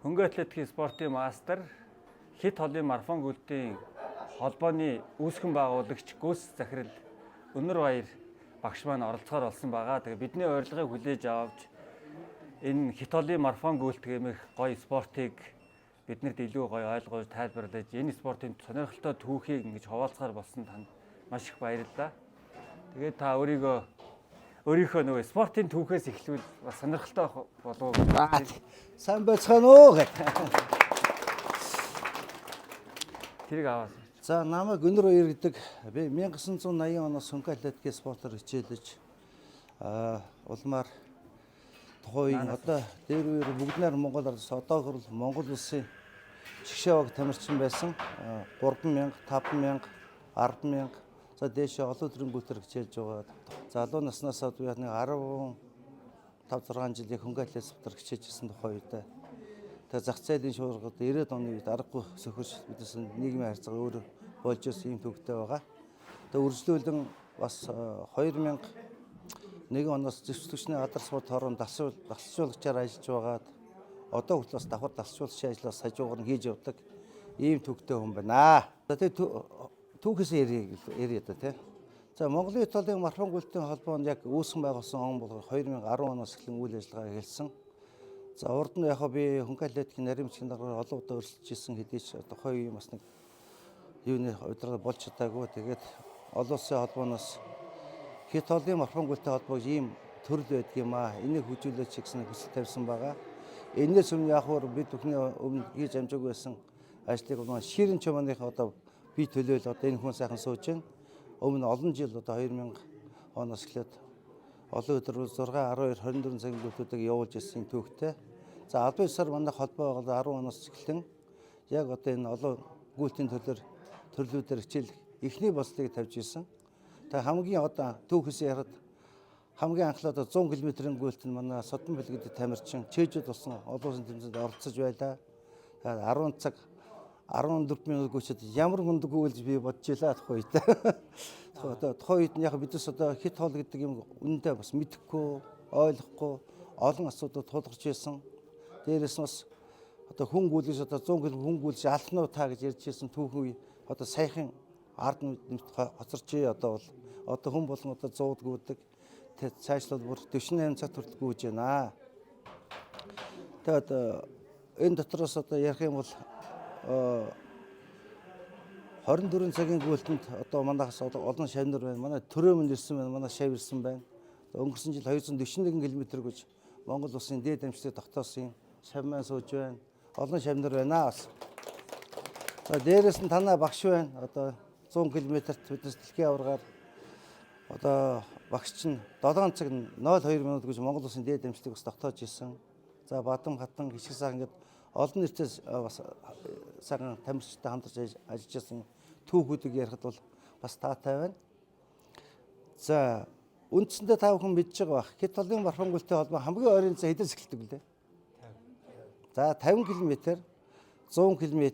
Хөнгө атлетикийн спортын мастер, хит холын марафон гүйлтийн холбооны үүсгэн байгуулагч Гүс Захирал Өнөр Баяр багш маань оролцохоор болсон байгаа. Тэгээ бидний урилгыг хүлээж авч энэ хит холын марафон гүйлт гэмэх гоё спортыг биднэрт илүү гоё ойлгож тайлбарлаж энэ спортын сонирхолтой түүхийг ингэж хуваалцахаар болсон танд маш их баярлалаа. Тэгээд та өөрийнхөө нөгөө спортын түүхээс эхлүүл бас сонирхолтой болов уу? Сайн байцгаана уу гэх. Тэрийг аваад. За намайг Өнөр Баяр гэдэг. Би 1980 оноос хөнгө атлетикийн спортоор хичээлж улмаар тухайн одоо дээр үеэр бүгд найр Монгол Улс одоо хүрэл Монгол Улсын жигшээ баг тамирчин байсан. 3000, 5000, 10000 за дээшээ олон төрлийн гүйтэр хичээлж байгаа. Залуу наснаас би 15-6 жилийн хөнгө атлетик спортоор хичээжсэн тухай үедээ. Тэгээ зах зээлийн шуургад 90-ад оны үед аргагүй сөхөж бидээс нийгмийн харьцаа өөр болж ирсэн юм төвтэй байгаа. Тэгээ үргэлжлүүлэн бас 2001 оноос зэвсэгчний адар спорт хорон дасалжуулагчаар ажиллаж байгаад одоо хүртэл бас давхар дасалжуулагчийн ажлаас хажуугаар нь хийж явдаг ийм төвтэй хүн байна. Тэгээ түүхээс ярий одоо тий. За Монголын хит холын марафон гүйлтийн холбоонд яг үүсгэн байгуулсан он бол 2010 оноос эхлэн үйл ажиллагаа эхэлсэн. За урд нь яг би хөнгө атлетикийн нарийн бичгийн даргаар олон удаа өрсөлдөж ирсэн хэдий ч тухайн үеийн бас нэг юуны удирдал болж чадаагүй. Тэгээд олон улсын холбооноос хит холын марафон гүйлтийн холбоог ийм төрөл байдаг юм аа. Энийг хөгжүүлээч гэсэн хүсэл тавьсан байгаа. Энээс өмнө яг бид бүхний өмнө хийж амжаагүй байсан ажлыг ширэн чамааных одоо би төлөөл одоо энэ хүн сайхан сууж байна. Өмнө олон жил одоо 2000 оноос эхлээд олон өдөр 6, 12, 24 цагийн гүйлтүүдийг явуулж ирсэн түүхтэй. За албан ёсоор манай холбоо бол 10 оноос эхлэн яг одоо энэ олон гүйлтийн төрлүүдээр хичээл эхний болцлыг тавьж ирсэн. Тэгээ хамгийн одоо түүхээс ярихад хамгийн анхлаа одоо 100 км-ийн гүйлт нь манай Содон бэлгэдэд тамирчин чэжүүд болсон олон улсын тэмцээнд оролцож байлаа. Тэгээ 10 цаг 14 минут гүйчээд ямар мундаггүй гэж би бодож илаа тухай үед. Тухайн үед нь яг бидээс одоо хит хол гэдэг юм үнэндээ бас мэдэхгүй, ойлгохгүй олон асуудал тулгарч байсан. Дээрээс нь бас одоо хүн гүйлж одоо 100 км хүн гүйлж алхнуу та гэж ярьж байсан түүхэн үе одоо саяхан ард нэмт хоцорч одоо хүн болон одоо 100-д гүйдэг. Тэгээд цаашлал бүр 48 цаг хүртэл гүйж байна. Тэгээд энэ дотроос одоо ярих юм бол 24 цагийн гүйлтэнд одоо манайхаас олон шавнар байна. Манай төрөөмөнд ирсэн байна. Манай шав ирсэн байна. Өнгөрсөн жил 241 км гэж Монгол Улсын дээд амжилтыг тогтоосон шав маань сууж байна. Олон шавнар байна бас. За дээрээс нь танаа багш байна. Одоо 100 км-т биднес дэлхийн аваргаар одоо багш чинь 7 цаг 02 минут гэж Монгол Улсын дээд амжилтыг бас тогтоож ирсэн. За Бадам хатан хишиг саа ингээд олон нийтэд бас сайхан тамирчтай хамтарч ажиллаж байсан түүхүүдийг ярихад бол бас таатай байна. За үндсэндээ та бүхэн мэдж байгаа бах. Хит холын марафон гүйлтийн холбоо хамгийн ойрын цаг хэдээс эхэлдэг вэ? За 50 км, 100 км,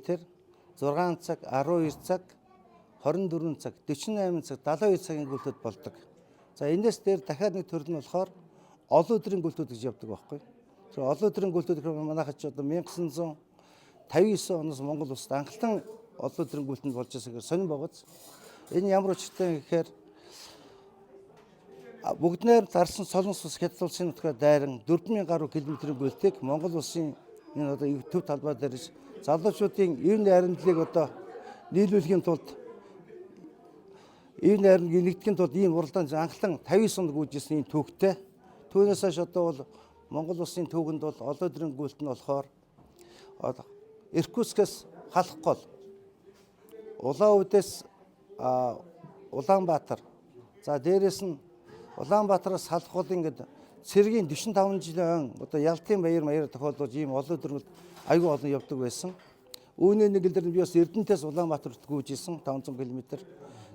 6 цаг, 12 цаг, 24 цаг, 48 цаг, 72 цагийн гүйлтүүд болдог. За энэс дээр дахиад нэг төрөл нь болохоор олон өдрийн гүйлтүүд гэж явдаг байхгүй. Олон өдрийн гүйлтүүд манайхад ч одоо 1959 оноос Монгол Улсад анхлан олон өдрийн гүйлтэнд болж байгааг сонин богоц. Энэ ямар учиртай гэхээр бүгд найр дарсан Солонгос улс Хятад улсын нутгаар дайран 4000 гаруй километрийн гүйлтийг Монгол Улсын энэ одоо төв талбай дээрж залуучуудын ив найрамдлыг одоо нийлүүлэхийн тулд нэгдэхийн тулд ийм уралдаанд анхлан 59 онд гүйжсэн ийм түүхтэй. Түүнээс хойш одоо бол Монгол Улсын түүхэнд бол олон өдрийн гүйлт нь болохоор Иркутскээс халах гол, Улаанүдээс Улаанбаатар. За дээрээс нь Улаанбаатараас халах гол ингээд цэргийн 45 жилийн одоо Ялтын баяр тохиолдож ийм олон өдрүүд аягүй олон явдаг байсан. Үүний нэг л би бас Эрдэнэтээс Улаанбаатар гүйж исэн 500 км.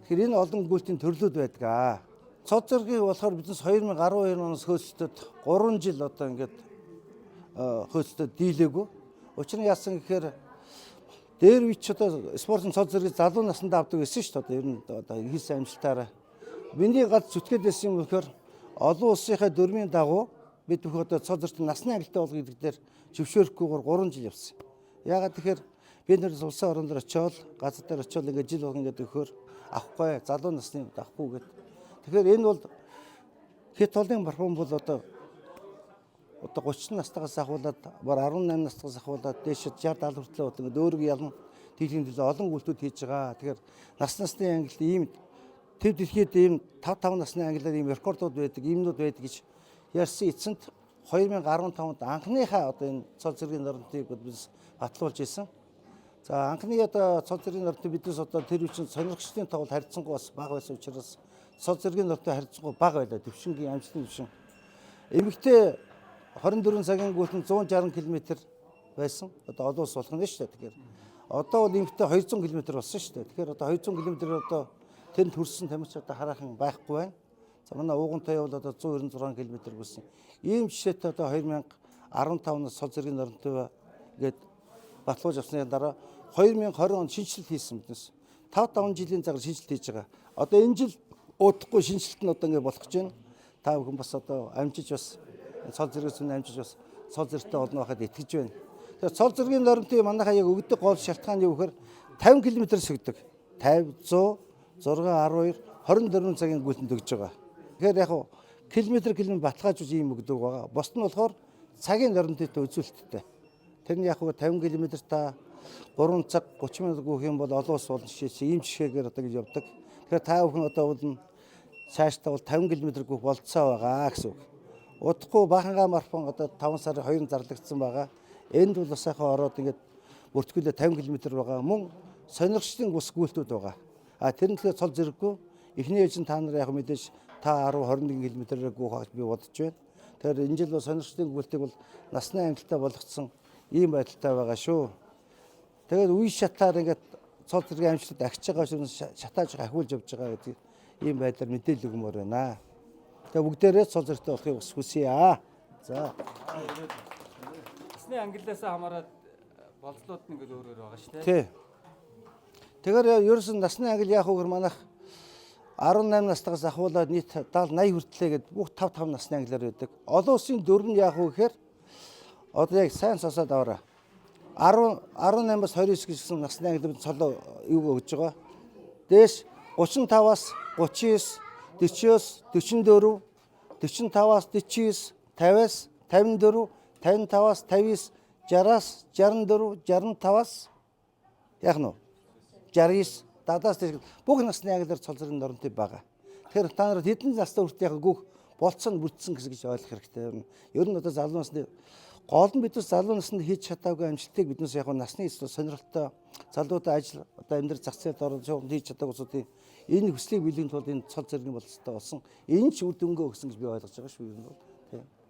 Тэгэхээр энэ олон гүйлтийн төрлүүд байдаг. Цод зэргийн болохоор биднес 2012 оноос хөөцөлтөд 3 жил одоо ингээд хөөцөлтөд дийлээгүй. Учир нь яасан гэхээр дээр үеч одоо спортын цод зэргийг залуу насндаа авдаг байсан шүү дээ. Ер нь одоо хийсэн амжилтаараа. Миний гад зүтгээд байсан юм болохоор олон улсынхаа дөрмийн дагуу бид бүх одоо цол зөрчил насны ангилалтай болгох гэдэг дээр зөвшөөрөхгүйгээр 3 жил явсан. Яагаад тэгэхээр бид нэр улсын орон дээр очиод газар дээр очиод ингээд жил болго ингээд өгөхөөр авахгүй залуу насны авахгүй гэдэг. Тэгэхээр энэ бол хит толын марфан бол одоо 30 настайгаас ахуулаад бар 18 настайгаас ахуулаад дээш 60 70 хүртэл одоо ингээд өөрийгөө ялан дийлхийн төлөө олон үйлдэлүүд хийж байгаа. Тэгэхээр насны ангилалд ийм төв дэлхийд ийм 5 насны ангиллаар ийм рекордууд байдаг, иймнүүд байдаг гэж ярьсан эцэнд 2015 онд анхныхаа одоо энэ цол зэргийн норнтыг biz батлуулж исэн. За анхны одоо цол зэргийн норнтыг биднес одоо тэр үчин сонирхчдын тоглолт харьцангуй бас бага байсан учраас цол зэргийн норнтыг харьцангуй бага байлаа. Төвшингийн амжилтын төвшин. Эмэгтэй 24 цагийн гүйлтэн 160 км байсан. Одоо олон улс болох нь шүү дээ. Тэгэхээр одоо бол эмэгтэй 200 км болсон шүү дээ. Тэгэхээр одоо 200 км одоо тэнд төрсөн тамирч одоо хараахан байхгүй байна. За манай уугантай бол одоо 196 км бүсэн. Ийм жишээтэй одоо 2015 оноос цол зэргийн норнтой гээд батлуулж авсны дараа 2020 онд шинжилэл хийсэн биднес. 5 жилийн цагаар шинжилэл хийж байгаа. Одоо энэ жил удахгүй шинжилэлт нь одоо ингэ болох гэж байна. Та бүхэн бас одоо амжиж бас цол зэргээс нь амжиж бас цол зэрэгтэй болно байхад итгэж байна. Тэгэхээр цол зэргийн норнтой манайхаа яг өгдөг гол шалтгаан юу гэхээр 50 км сөгдөг. 50, 100, 6, 12, 24 цагийн гүйлтэнд өгж байгаа. Тэгэхээр яг километр баталгаажуулж ийм өгдөг байгаа. Босд нь болохоор цагийн норнтой үзүүлэлттэй. Тэр нь яг 50 км та 3 цаг 30 минут гүйх юм бол олон улс болно жишээ ийм жишээгээр одоо гэж явдаг. Тэгэхээр та бүхэн одоо бол цаашдаа бол 50 км гүйх болцоо байгаа гэсэн үг. Удахгүй бахангаа марафон одоо 5 сарын 2-нд зарлагдсан байгаа. Энд бол бас сайхан ороод ингээд бүртгүүлээ 50 км байгаа. Мөн сонирхчдын ус гүйлтүүд байгаа. Тэр нь тэгэхээр цол зэрэггүй. Эхний ээлжин та нар яг мэдээж та 10 21 км-ээр гүйх би бодож байна. Тэгэхээр энэ жил бол сонирхчдын гүйлтийг бол насны ангилалтай болгоцсон ийм байдалтай байгаа шүү. Тэгээд үе шатаар ингээд цол зэргийн амжилтад агч байгаа учраас шатааж ахиулж явж байгаа гэдэг ийм байдлаар мэдээлэл өгмөр байна. Тэгээд бүгдээрээ цол зэрэгтэй болохыг бас хүсье аа. За. Насны ангиллаас хамаарат болцлууд нь ингээд өөр байгаа шүү дээ. Тий. Тэгэхээр ерөөсөн насны ангил яах вэ гэхээр манайх 18 настайгаас ахуулаад нийт 70 80 хүртлээ гэдэг бүх 5 насны ангилаар байдаг. Олон улсын дөрөв нь яах вэ гэхээр одоо яг сайн сонсоод аваарай. 18-аас 29 гэсэн насны ангилал цолоо юу өгж байгаа. Дээш 35-аас 39, 40-оос 44, 45-аас 49, 50-аас 54, 55-аас 59, 60-аас 64, 65-аас яах нь 69, 70-аас дээш бүх насны ангилаар цол зэргийн норнтой байгаа. Тэгэхээр та нар хэдэн настай хүртэл яг гүөх болцсон бүрдсэн гэж ойлгох хэрэгтэй. Ер нь одоо залуу насны гол нь биднес залуу наснд хийж чадаагүй амжилтыг биднес яг насны эсрэг сонирхолтой залуудаа ажил одоо амьдрал зах зээлд ороод шуурд хийж чадаагүй хүмүүсийн энэ хүслийг биелэхийн тулд энэ цол зэргийн болцолтой болсон. Энэ ч үр дүнгээ өгсөн гэж би ойлгож байгаа шүү ер нь бол.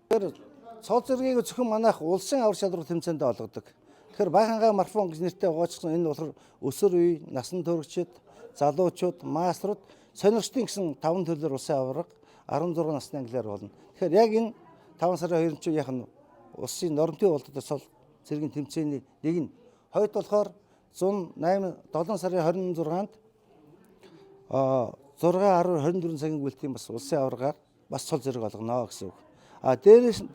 Тэгэхээр цол зэргийг зөвхөн манайх улсын авар шалрал тэмцээнд олгодог. Тэгэхээр бахангаа марафон гэж нэртэй байгаачихсан энэ болохоор өсвөр үе, насан туршид, залуучууд, мааструуд сонирхчдын гэсэн 5 төрлөөр улсын аварга 16 насны ангилаар болно. Тэгэхээр яг энэ 5 сарын 2-нд ч яах нь улсын нормтой болдог цол зэргийн тэмцээний нэг нь хойд болохоор 108 7 сарын 26-нд 6 10 24 цагийн гүйлтийн бас улсын аваргаар бас цол зэрэг олгоно гэсэн үг.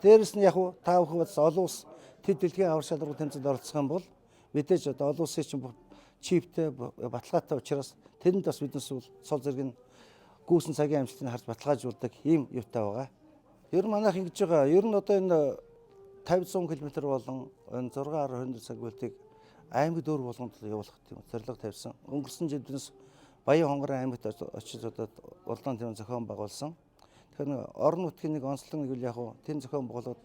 Дээрээс нь яг та бүхэн бас олон улс тэд дэлхийн авар шалрал тэмцээнд оролцох юм бол мэдээж одоо олон улсын чинь чиптэй баталгаатай учраас тэнд бас биднес цол зэргийн гүйсэн цагийн амжилтыг харж баталгаажуулдаг ийм юутай байгаа. Ер нь манайх ингэж байгаа. Ер нь одоо энэ 50-100 км болон 6-10 цаг гүйлтийг аймаг дөр болгонд явуулах тийм зорилго тавьсан. Өнгөрсөн жил биднес Баян хонгорын аймагт очиж удаад улаан тийм зохион байгуулсан. Тэгэхээр орон нутгийн нэг онцлог нэг үл яг уу тийм зохион байгуулалт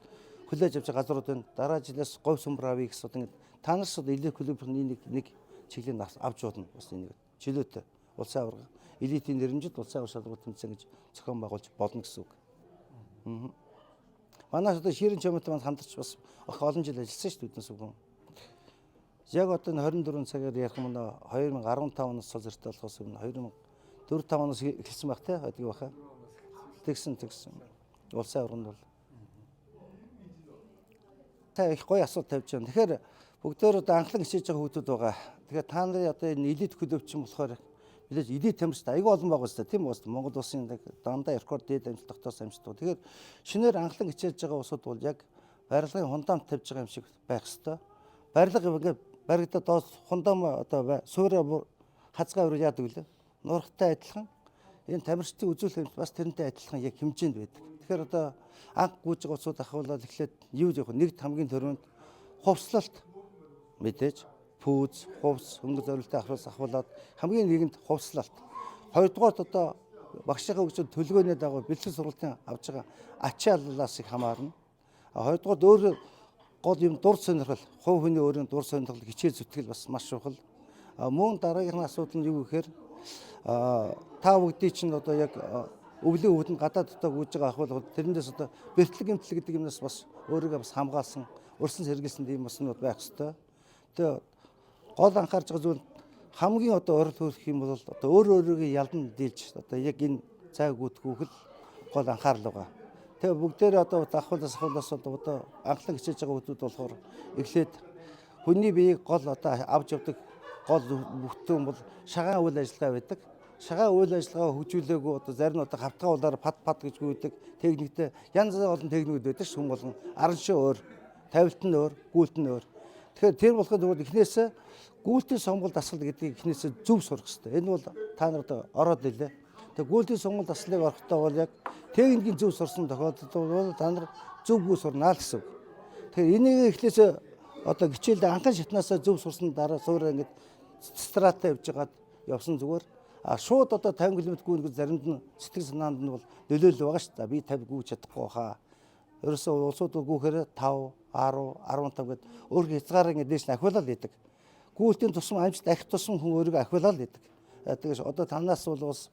хүлээж авч газрууд энэ дараа жилээс говь сүмбэр авъя гэсэн ингэ та нар шууд элит клубын нэг чиглэлийг авч удана бас нэг чөлөөтэй улсын аварга элитийн нэрмжид улсын авар шалралт тэмцээн гэж зохион байгуулж болно гэсэн үг. Манайс одоо ширэн чамтай манд хамтарч бас олон жил ажилласан шүү дээ биднес үгэн. Яг одоо 24 цагаар ярих юм нэ 2015 оноос цол зэрэгтэй болохоос өмнө 2004-5 оноос эхэлсэн байх те одгийг баха. Тэгсэн. Улсын аварганд бол та их гоё асуулт тавьж байна. Тэгэхээр бүгдээр одоо анхлан хичээж байгаа хүмүүс байгаа. Тэгэхээр та нарын одоо энэ элит клуб чинь болохоор Билээж эдийн тамирчид аягүй олон байгаа шүү дээ. Тийм үү? Монгол улсын дандаа рекорд дээд амжилт тогтоосон амжилт. Тэгэхээр шинээр анхлан хичээж байгаа улсууд бол яг барилгын фундамент тавьж байгаа юм шиг байх ёстой. Барилга ингээд баригдаад доос фундам одоо суурь хазгаа өрөө яадаг үлээ. Нурахтай адилхан энэ тамирчдын үзүүлэх хэмжээ бас тэрнтэй адилхан яг хэмжээнд байдаг. Тэгэхээр одоо анх гүйж байгаа улсууд ахвал эхлээд юу явах нэгд хамгийн төрөнд хувцлалт мэдээж пүүз, хувц, хөнгө зорилттой ахвалаад хамгийн нэгэнд хувцлалт. Хоёрдугаарт одоо багшийнхаа өгсөн төлөвлөгөөний дагуу бэлтгэл сургалтын авж байгаа ачааллаас их хамаарна. Хоёрдугаарт өөр гол юм дур сонирхол, хувь хүний өөрийн дур сонирхол, хичээл зүтгэл бас маш чухал. Мөн дараагийн асуудал нь юу гэхээр та бүгдийн чинь одоо яг өвлийн өвдөнд гадаад дотоо гүйж байгаа ахвал тэрнээс одоо бэртлэг эмтлэг гэдэг юмнаас бас өөрийгөө бас хамгаалсан, урьсан сэргийлсэн юм бас нүүд байх ёстой. Тэгээ гол анхаарч байгаа зүйл хамгийн одоо орол хөрөх юм бол одоо өөрийгөө ялдан дийлж одоо яг энэ цайг гүтгэх л гол анхаарал байгаа. Тэгээ бүгдээрээ одоо ахвалаас одоо анхлан хичээж байгаа хүмүүс болохоор эхлээд хүний биеийг гол одоо авч явдаг гол бүтээн бол шагаан үйл ажиллагаа байдаг. Шагаан үйл ажиллагаа хөгжүүлээгүй одоо зарим нь одоо хавтгай улаар пад гэж гүйдэг техниктэй янз бүрийн олон техникүүд байдаг ш хүн болгон аран шин өөр, тавилт нь өөр, гүйлт нь өөр. Тэгэхээр тэр болоход эхнээсээ гүйлтийн сонгуул дасгал гэдгийг эхнээсээ зөв сурах хэрэгтэй. Энэ бол та нарт ороод илээ. Тэгээ гүйлтийн сонгуул дасгалыг орохдоо бол яг техникийн зөв сурсан тохиолдолд бол та нар зөвгүй сурнаа л гэсэн үг. Тэгэхээр энийг эхлээсээ одоо хичээлдээ анхан шатнаасаа зөв сурсан дараа суурь ингэж стратаа явж байгаад явсан зүгээр шууд одоо 50 км гүйнэг заримд нь сэтгэл санаанд нь бол нөлөөлөл байгаа шүү дээ. Би 50 гүйж чадахгүй хаа. Ерөөсөө улсууд гүйхээр 5, 10, 15 гэд өөрийнхөө хязгаараа ингэ дээш нь ахиулаад идэг. Гүйлтийн тусам амжилт ахих тусам хүн өөрийгөө ахиулаад идэг. Тэгэхээр одоо танаас бол бас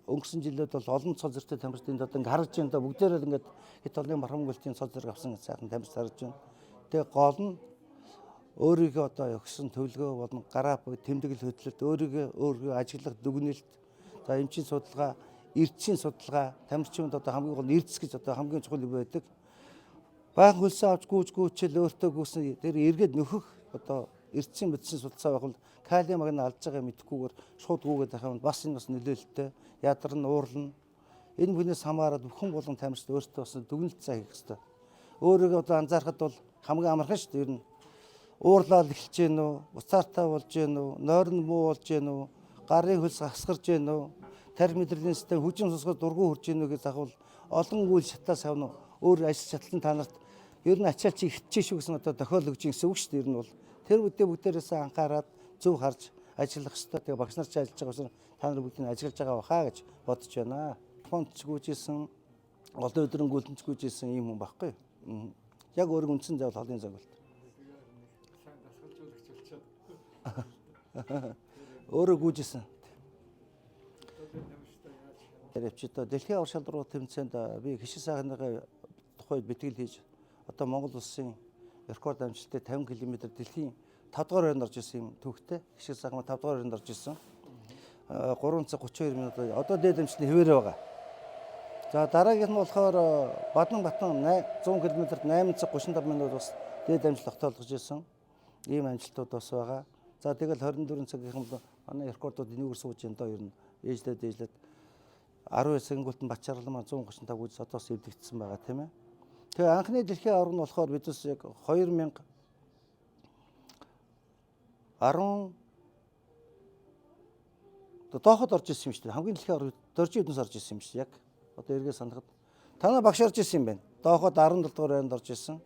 өнгөрсөн жилүүд бол олон цол зэрэгтэй тамирчдын одоо ингэ харж байна да бүгдээрээ ингээд хэд олон мархам гүйлтийн цол зэрэг авсан сайхан тамирч харж байна. Тэгээ гол нь өөрийгөө одоо өгсөн төлөвлөгөө болон гараа тэмдэглэл хөдлөлт өөрийгөө ажиглах дүгнэлт за эмчийн судалгаа, эрдчийн судалгаа, тамирчинд одоо хамгийн гол эрдэс гэж одоо хамгийн чухал юм байдаг. Баахан хөлсөө авч гүйчил өөртөө гүйсэн тэр эргээд нөхөх одоо эрдчийн мэдсэн судалгаа байх бол калиум магнит алдж байгаа мэдхгүйгээр шууд гүйгээд байх юм бас энэ бас нөлөөлөлттэй ядарна уурлна. Энэ бүхнээс хамаарат бүхэн болон тамирчид өөртөө бас дүгнэлт цаа хийх хэрэгтэй. Өөрийгөө одоо анзаарахад бол хамгийн амархан шүү дээ ер нь. Уурлал эхэлж гэнэ үү, уцаартай болж гэнэ үү, нойрон муу болж гэнэ үү, гарын хөлс хасгарж гэнэ үү, тарих мэдрэлийн систем хүчин сонсгол дургуй хурж гэнэ үү гэж ахвал олон үйл шатаас авна өөр ажил шатлан та нарт ер нь ачаал чи ихтэж шүү гэсэн одоо тохиол өгч гэсэн үг шүү дээ ер нь бол тэр бүгдээрээс анхаарад зөв харж ажиллах хэрэгтэй. Тэгээ багш нар ч ажиллаж байгаа учраас та нар бүгд ажиллаж байгаа бахаа гэж бодож байна. Фондч гүйжсэн, олон өдрийн гүйлтэнч гүйжсэн юм хүн байхгүй. Яг өөрийн үндсэн заавал холын загвалт. Өөрөө гүйжсэн. Тэрвчтэй дэлхийн авар шалруу тэмцээнд би хишиг саагныхаа тухайд бэлтгэл хийж одоо Монгол улсын рекорд амжилттай 50 км дэлхийн 5 дугаар байранд орж исэн юм түүхтэй. Хишиг саагма 5 дугаар байранд орж исэн. 3 цаг 32 минут одоо дээд амжилтны хэвээр байгаа. За дараагийнх нь болохоор Бадан 100 км-т 8 цаг 35 минут бас дээд амжилт тогтоолгож исэн. Ийм амжилтууд бас байгаа. За тэгэл 24 цагийн бол манай рекордууд энэгээр сууж энэ доо ер нь ээжлээд 19 цагийн Бачаарлам 135 гүйж одоос эвдэгдсэн байгаа тийм ээ. Тэгээ анхны дэлхийн авар нь болохоор бидээс яг 2010 дооход орж ирсэн юм шүү дээ. Хамгийн дэлхийн авар дөржин хэднээс орж ирсэн юм шүү яг. Одоо эргээ санахад танаа багш орж ирсэн юм байна. Дооход 17 дугаар байранд орж ирсэн.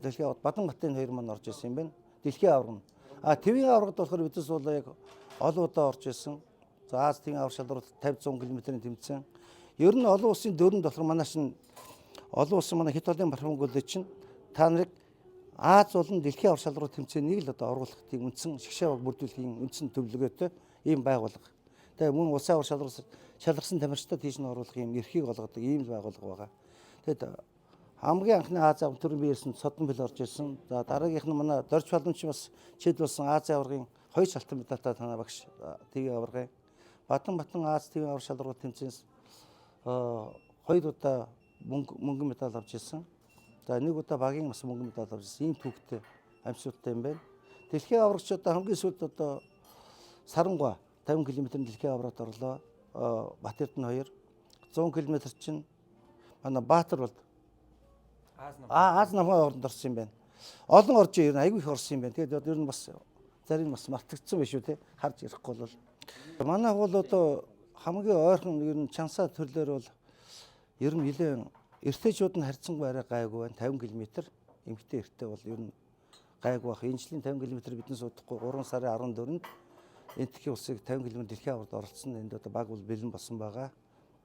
Дэлхийн авар Баданбатын 2 маань орж ирсэн юм байна. Дэлхийн авар нь твийн аваргад болохоор бидээс бол яг олон удаа орж ирсэн. За Аз твийн авар шалралт 50-100 км-ийн тэмцээн. Ер нь олон улсын дөрөнд болохоор манай шин олон улсын манай хэд олон мархам гүйлээ чинь та нарыг Аз болон дэлхийн авар шалралт тэмцээнийг л одоо оруулах тийм үндсэн шгшээ бүрдүүлэхийн үндсэн төлөвлөгөөтэй ийм байгууллага. Тэгээ мөн улсын авар шалгарсан тамирчдад тийш нь оруулах ийм эрхийг олгодог ийм байгууллага байгаа. Тэгээд хамгийн анхны Аз авар төрийн би ирсэн Содон бил орж ирсэн. За дараагийнх нь манай Дорж Боломч бас чид болсон Азийн аваргын 2 шалтан медальтай танаа багш ТV аваргын Бадан Аз ТV авар шалралт тэмцээнээс 2 удаа мөнгөн медаль авч ирсэн. За 1 удаа багийн бас мөнгөн медаль авч ирсэн. Ийм түүхтэй амьсуудтай юм байна. Дэлхийн аваргач одоо хамгийн сүүлд одоо Сарангуй 50 км дэлхийн аврагт орлоо. Бат Эрдэнэ 2 100 км чинь манай Баатар бол Аз намхан оронд орсон юм байна. Олон орж ирнэ, айгүй их орсон юм байна. Тэгээд ер нь бас зарим бас мартагдсан байх шүү те. Харж ирэхгүй бол манай бол одоо хамгийн ойрхон ер нь чансаа төрлөөр бол ер нь нэлээд эртэйчүүд нь харьцангуй арай гайгүй байна. 50 км эмэгтэй эртээ бол ер нь гайгүй бах. Энэ жилийн 50 км бидний судахгүй 3 сарын 14-нд Энтхийн улсыг 50 км дэлхийн аварт оролцсон. Энд одоо баг бол бэлэн болсон байгаа.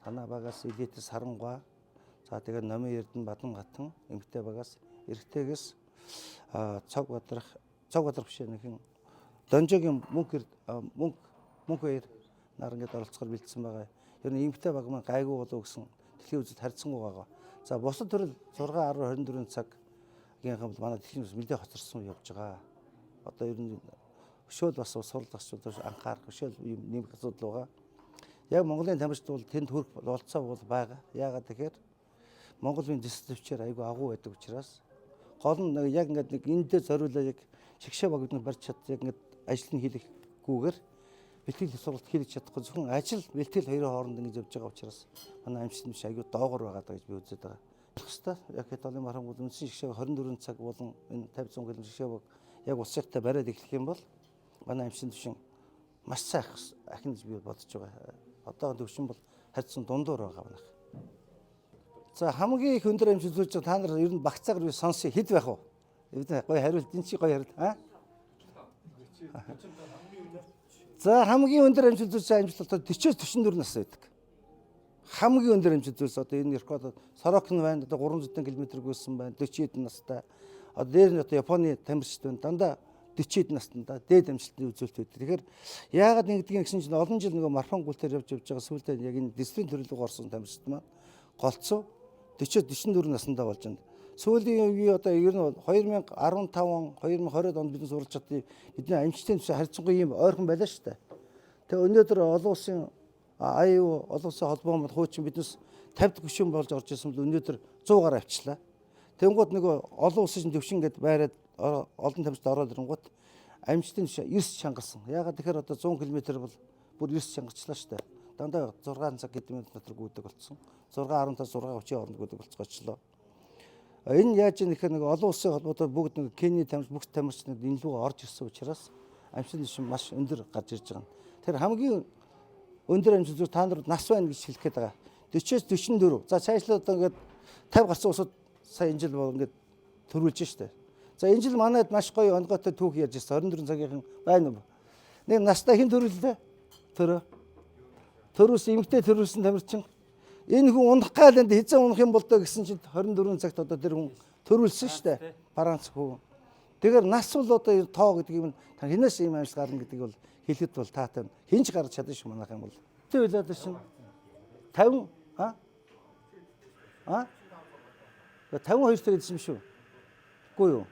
Танаа багаас Илээтэс Харангаа. За тэгээд Номын Эрдэнэ Бадангатан эмэгтэй багаас эрэгтэйгээс цог бодрох биш нэгэн Донжогийн мөнх баяр нар ингээд оролцохоор бэлдсэн байгаа. Ер нь эмэгтэй баг маань гайгүй болов гэсэн дэлхийн үзэд харьцангуй байгаа. За бусад төрөл 6 10 24 цаг гинхэн бол манай дэлхийн үзэд мэдээ хоцорсон явж байгаа. Одоо ер нь хөшөөл бас сурал засчууд анхаарах хөшөөл нэмэх асуудал байгаа. Яг Монголын тамирчид бол тэнд хүрэх болцоо бол байгаа. Яагаад тэгэхээр Монголын дисциплинээр айгүй агуу байдаг учраас гол нь яг ингээд нэг эндээ зориулаа яг шигшээ баг бидний барьж чад яг ингээд ажил нь хийлгэхгүйгээр бэлтгэл сургалт хийлгэж чадахгүй зөвхөн ажил бэлтгэл хоёрын хооронд ингэж явж байгаа учраас манай амжилт нь айгүй доогор байгаа даа гэж би үзээд байгаа. Хэвээ яг Италийн мархан бол үндсэн шигшээ 24 цаг болон энэ 50 100 км шигшээ баг яг улсынхтай бариад эхлэх юм бол манай амжилт төвшин маш сайх ахин гэж би бодож байгаа. Одоо төвшин бол харьцсан дундуур байгаа байна. За хамгийн их өндөр амжилт үзүүлж байгаа та нар ер нь багцаагаар би сонсъё хэд байх вэ? Гоё хариулт энэ чи гоё хариулт За хамгийн өндөр амжилт үзүүлж байгаа амжилт одоо 40-44 нас байдаг. Хамгийн өндөр амжилт үзүүлсэн одоо энэ рекорд Сорокин байна. Одоо 300 км гүйсэн байна. 40 хэдэн настай. Одоо дээр нь одоо Японы тамирчид байна. Дандаа 40 хэдэн настанда дээд амжилтны үзүүлэлт байдаг. Тэгэхээр яагаад нэгдгийг гэсэн чинь олон жил нөгөө марафон гүйлтээр явж байгаа сүүлдээ яг энэ дисциплин төрөлөг орсон тамирчид маань голцоо 40-44 наснда болж байна. Сүүлийн үе одоо ер нь 2015 2020 онд бид суралж чадсан бидний амжилтын түвшин харьцангуй юм ойрхон байлаа шүү дээ. Тэгээ өнөөдөр олон улсын аюу олон улсын холбоо мод хуучин биднес 50 гүшүүн болж орж ирсэн бол өнөөдөр 100 гаруй авчлаа. Тэнгууд нөгөө олон улсын төвшин гээд байраад олон тамирчид ороод ирэнгууд амжилтын түвшин 90 чангарсан. Яагаад тэгэхээр одоо 100 км бол бүр 90 чангарчлаа шүү дээ. Дандаа 6 цаг гэдэг метр гүйдэг болсон. 6.15 6.30 хооронд гүйдэг болцгоочлоо. Энэ яаж юм гэхээр нэг олон улсын холбоотой бүгд нэг Кени тамирч бүх тамирчид энэ луг орж ирсэн учраас амжилт түвшин маш өндөр гарч ирж байгаа. Тэгэхээр хамгийн өндөр амжилт зүйл та нар нас байна гэж хэлэх гээд байгаа. 40-с 44. За цаашлаад одоо ингээд 50 гарсан усуд сая энэ жил бол ингээд төрүүлж штэ. За энэ жил манайд маш гоё онгойтой түүх ярьж ирсэн. 24 цагийнхан байна уу? Нэг настай хэн төрүүллээ? Төрөөс эмгтэй төрүүлсэн тамирчин. Энэ хүн унах гайланд хизээ унах юм бол доо гэсэн чинь 24 цагт одоо тэр хүн төрүүлсэн шүү дээ. Франц хүн. Тэгэхээр нас бол одоо тоо гэдэг юм та хинээс ийм амьсгал гарна гэдэг бол хэлэхэд бол таатай хинж гарч чадна шүү манайх юм бол. Тэ байлаад шин 50 52 цаг гэсэн юм шүү. Үгүй юу.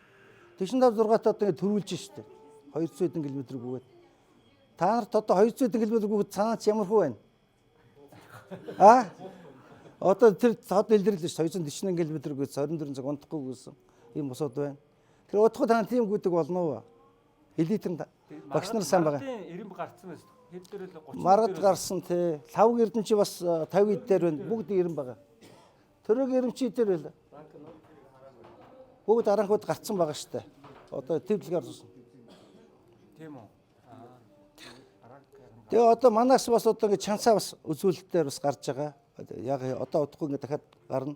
45 6-т одоо ингэ төрүүлж шүү дээ. 200 км гүгээд. Та нарт одоо 200 км гүгээд цаанаас ямар хөө байна? Одоо тэр цаад илэрлээ шүү 241 км гүйс 24 цаг унтахгүй гүйсэн. Ийм босоод байна. Тэр удахгүй та тийм гүйдэг болно уу? Элитэн багш нар сайн байгаа. 90 гарцсан байсан. Хэд дээр л 30. Маргад гарсан тий. Лав эрдэнэ чи бас 50 дээр байна. Бүгд 90 байгаа. Төрөг эрэмчи дээр байла. Бүгд аранхууд гарцсан байгаа шүү дээ. Одоо төвлөгээр орсон. Тийм үү? Тэгээ одоо манаас бас одоо ингэ чансаа бас үзүүлэлтээр бас гарч байгаа. Яг одоо удахгүй ингэ дахиад гарна.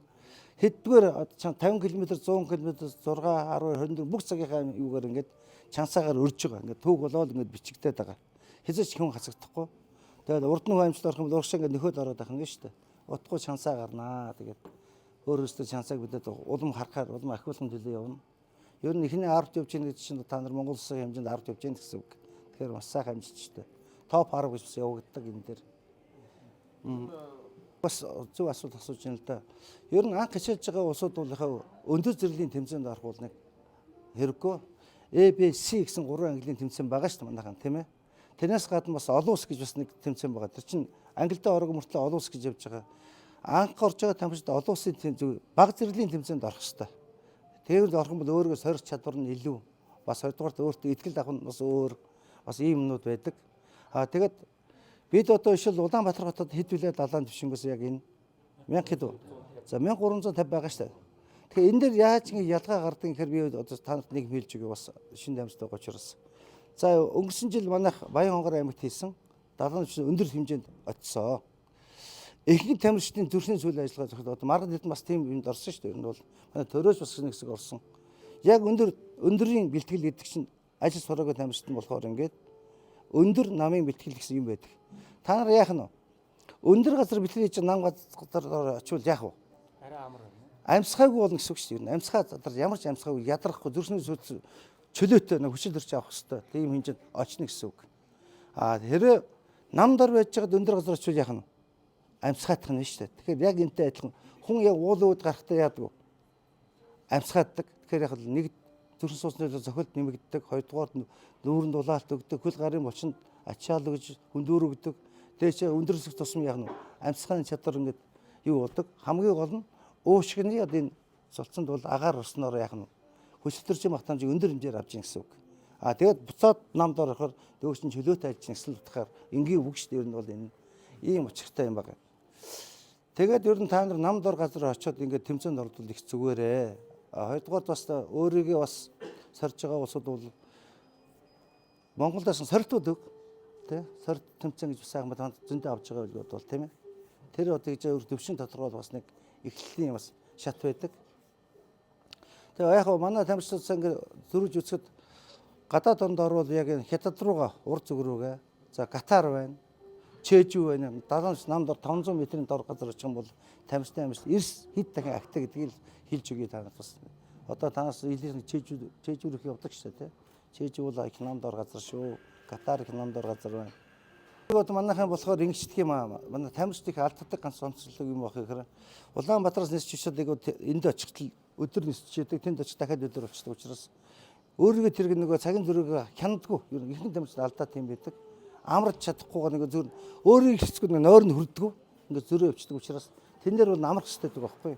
Хэддгээр 50 км 100 км 6 10 24 бүх цагийнхаа юугаар ингэ чансаагаар өрж байгаа. Ингэ түүх болоод ингэ бичигдээд байгаа. Хэзээ ч хүн хасагдахгүй. Тэгээд урд нь амжилт орох юм бол урагшаа ингэ нөхөд ороод байх юм шүү дээ. Удахгүй чансаа гарнаа. Тэгээд өөрөөсөө чансааг бидэд улам харахаар улам ахиулсан төлөө явна. Ер нь эхний 10-т явж байгаа гэдэг чинь та нар Монгол улсын хэмжээнд 10-т явж байгаа гэсэн үг. Тэгэхээр маш сайхан амжилт шүү дээ. Топ 10 гэж явагддаг энэ дээр. Бас зөв асуулт асууж байна л да. Ер нь анх хичээлж байгаа улсууд бол яхаа өндөр зэрэглэлийн тэмцээнд орох бол нэг хэрэггүй. ABC гэсэн 3 английн тэмцээн байгаа шүү дээ манайхан тийм ээ. Тэрнээс гадна бас олон улс гэж бас нэг тэмцээн байгаа. Тэр чинь Англидаа орох мөртлөө олон улс гэж явж байгаа. Анх орж байгаа тамирчид олон улсын зөв бага зэрэглэлийн тэмцээнд орох хэрэгтэй. Тэгвэл орох юм бол өөргөө сорих чадвар нь илүү. Бас 20 дугаарт өөртөө итгэл авах нь бас өөр бас ийм юмнууд байдаг. Тэгээд Бид одоо ишэл Улаанбаатар хотод хэд вүлээ далайн төвшингөөс яг энэ 1000 хэд вэ? За 1350 байгаа шүү дээ. Тэгэхээр энэ дээр яаж ингэ ялгаа гардаг гэхээр би одоо танад нэг хэлж өгье бас шинэ дамжтай байгаа учраас. За өнгөрсөн жил манайх Баянхонгор аймагт хийсэн далайн төвшин өндөр хэмжээнд очсон. Ихэнх тамирчдын төрсний сүүлийн ажиллагаа зохиол одоо маргад хэдэн бас тийм юмд орсон шүү дээ. Энэ бол манай төрөөж бас нэг хэсэг орсон. Яг өндөрийн бэлтгэл гэдэг чинь ажил сураагүй тамирчид болохоор ингээд өндөр намын бэлтгэл гэсэн юм байдаг. Та нар яах нь вэ? Өндөр газар бэлтгэл хийж нам газар очивол яах вэ? Арай амар байна. Амьсгаагүй болно гэсэн үг шүү дээ. Амьсгаа задар ямар ч амьсгаагүй ядрахгүй зүрхний чөлөөтэй нэг хүчил төрч авах хэрэгтэй. Тийм хэмжээнд очно гэсэн үг. Хэрэг нам дор байж байгаад өндөр газар очивол яах нь? Амьсгаадах нь шүү дээ. Тэгэхээр яг энтэй адилхан хүн яг уул ууд гарахтаа яадаг вэ? Амьсгааддаг. Тэгэхээр яг нэг зүрхэн суусны зохиолд нэмэгддэг, хоёрдугаар нүүрэн дулаалт өгдөг, хөл гарын булчинд ачаал өгж хүндүүр өгдөг. Дээшээ өндөрлөх тусам яг нь амьсгааны чадвар ингээд юу болдог. Хамгийн гол нь уушгины одоо энэ цулцанд бол агаар орсноор яг нь хөсөлтөрч магтаамжийг өндөр хэмжээр авч ийн гэсэн үг. Тэгээд буцаад намд орохоор дөөш нь чөлөөтэй ажиллаж гэсэн утгаар энгийн үг шүү дээ. Ер нь бол энэ ийм учиртай юм байна. Тэгээд ер нь та нар намд ор газар очиод ингээд тэмцээнд ордвол их зүгээрээ. Хоёрдугаар бас өөрийгөө бас сорж байгаа улсууд бол Монголоос сорилтууд өг тий сорилт тэмцээн гэж сайхан танд зөндөө авч байгаа билүүд бол тийм ээ. Тэр одоо гэж өөр төвшин тодорхойл бас нэг эхлэлийн бас шат байдаг. Тэгээ яг манай тамирчид ингээд зөрүүж үзэхэд гадаад онд орвол яг хятад руугаа урд зүг рүүгээ за Катар байна. Чэжүү байна. Далаас намд 500 м-ийн дор газар очих юм бол тамирчтай амьд эрс хэд дахин агтаа гэдгийг хэлж өгье танаас бас. Одоо танаас илэрх чэжүүр их явдаг шүү дээ. Чэжүү бол их намд дор газар шүү. Катар их намд дор газар байна. Одоо манайхан болохоор ингэждэг юм аа. Манай тамирчид их алддаг ганц онцлог юм байх гэхээр Улаанбаатараас нисч очиод энд очихтал өдөр нисчээдэг. Тэнд очиж дахиад өдөр очдог учраас өөрийгөө тэр нэг цагийн зүрийг хянадгүй. Ер нь ихэнх тамирчид алдаа тийм байдаг. Амарч чадахгүйгаа нэг зүр өөрийн хэсгүүд нойрон хүрдэггүй ингээд зөрөө өвчдөг учраас тэн дээр бол амрах хэрэгтэй байдаг байхгүй.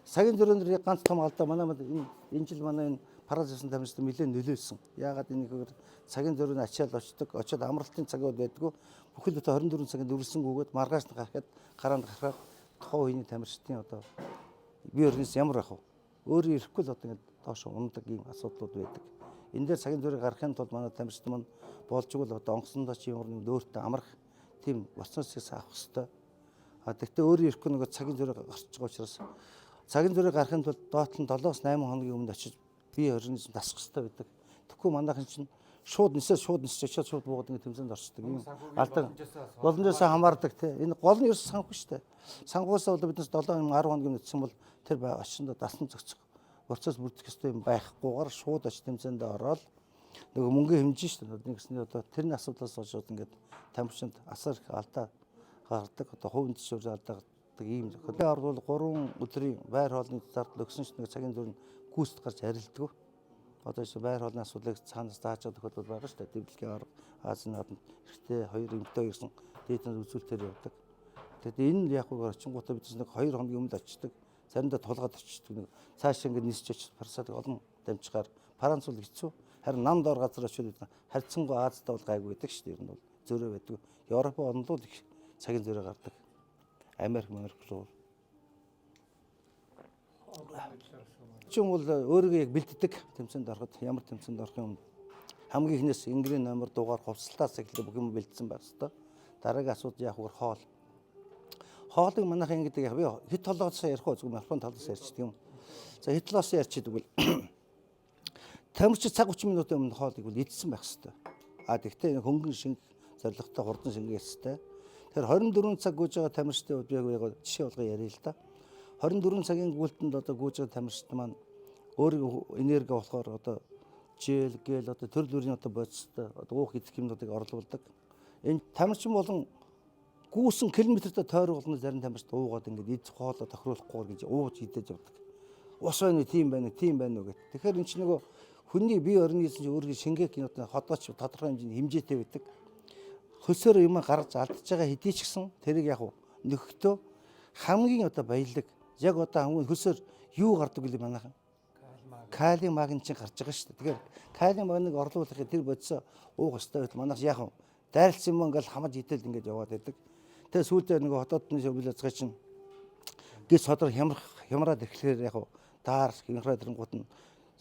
Цагийн зөрөөнөр яг ганц том алдаа манай энэ жил манай энэ паразитын тамирчид нэлээд нөлөөлсөн. Яагаад энэгээр цагийн зөрөөний ачаал очиод амралтын цагууд байдгүй. Бүхэл өдөө 24 цагийн үргэлжлэнгүйгээд маргааш нь гарахад гараанд гарахаар тухайн үеийн тамирчдын одоо бие орнос ямар ах вэ? Өөрөө ирэхгүй л одоо ингээд доош ундаг ийм асуудлууд байдаг. Энэ дээр цагийн зөрийг гаргахын тулд манай тамирчид маань болж игэл одоо онгоцондоо чи ямар нэг өөртөө амрах тийм процессээс авах хэрэгтэй. Гэхдээ өөрөө ирэхгүй нэг цагийн зөрийг гарч байгаа учраас цагийн зөрийг гаргахын тулд доотлон 7-8 хоногийн өмнө очиж бие организм дасах хэрэгтэй байдаг. Тэгэхгүй манайхан чинь шууд нисэж очиод шууд буугаад ингэ тэмцээнд орчдөг. Ийм алдар боломжоос хамаардаг тий. Энэ гол нь ерөөс санхүү шүү дээ. Санхуусаа бол биднес 7 10 хоногийн үтсэн бол тэр очиндоо дасан зохицох процесс бүрдэх ёстой юм байхгүйгээр шууд очиж тэмцээнд ороод нөгөө мөнгө хэмжиж шүү дээ. Нэгсний одоо тэрний асуудлаас болоод ингээд тамирчинд асар их алдаа гардаг. Одоо хувийн төсвөр алдаа гардаг ийм зохиол. Орвол 3 өдрийн байр хоолны зардал өгсөн ч нэг цагийн зөрн гүйцэд гарч арилддаг. Одоо ч байр хоолны асуудлыг цаанаас зааж байгаа тохиолдол байгаа шүү дээ. Дэвлэгийн арга Азийн наадамд эртээ 2 эмэгтэй гэсэн дээдэн үзүүлэлтээр явдаг. Тэгэхээр энэ яг гоо очингуудаа бид нэг 2 хоногийн өмнө очдог. Заримдаа тулгаад очдог. Нэг цааш ингээд нисч очиж парасатыг олон дамжихаар Франц бол хэцүү. Харин нам дор газар очиод харьцангуй Азтай бол гайгүй байдаг шүү дээ. Ер нь бол зөрөө байдаг. Европ онд л их цагийн зөрөө гардаг. Америк руу. Чинь бол өөрийгөө яг бэлддэг тэмцээнд ороход ямар тэмцээнд орох юм хамгийн ихнээс энгэрийн номер дугаар хувцалтаас эхлээд бүх юм бэлдсэн байх хэвээр. Дараагийн асуудал яг үгээр хоол. Хоолыг манайхан ингэдэг яг би хэд толгоос ярих уу зөвхөн марафон талаас ярьчдаг юм. За хэд толгоос ярьчдаг бол тамирчид цаг 30 минутын өмнө хоолыг бол идсэн байх хэвээр. Тэгвэл хөнгөн шинг зоригтой хурдан шингээстэй. Тэгэхээр 24 цаг гүйж байгаа тамирчдын хувьд яг жишээ болгоо ярил л да. 24 цагийн гүйлтэнд одоо гүйж байгаа тамирчид маань өөрийн энерги болохоор одоо жил гээл одоо төрөл бүрийн одоо бодистой одоо уух идэх юмнуудыг орлуулдаг. Энэ тамирчин болон гүйсэн километртэй тойрог болно зарим тамирчид уугаад ингээд идэх хоолоо тохируулахгүй гэж ууж идэж явдаг. Ус байна тийм байна уу гэх. Тэгэхээр энэ чинь нөгөө хүний бие организм өөрийн шингээх юмнууд ходооч тодорхой хэмжээний хэмжээтэй байдаг. Хөлсөөр юм гаргаж алдчихж байгаа хэдий ч гэсэн тэрийг яг нөхөтөө хамгийн одоо баялаг яг одоо хамгийн хөлсөөр юу гардаг вэ манайхан? Калий магний чинь гарч байгаа шүү дээ. Тэгэхээр калий магныг орлуулах тэр бодисоо уух ёстой байтал манайх яг дайрлсан юм ингээл хамаж идэл ингээд яваад байдаг. Тэгээ сүүлдээ нэг хотоодны шөмбөл азгай чинь гис содор хямраад ирэхлээр яг даар хямраад ирэнгууд нь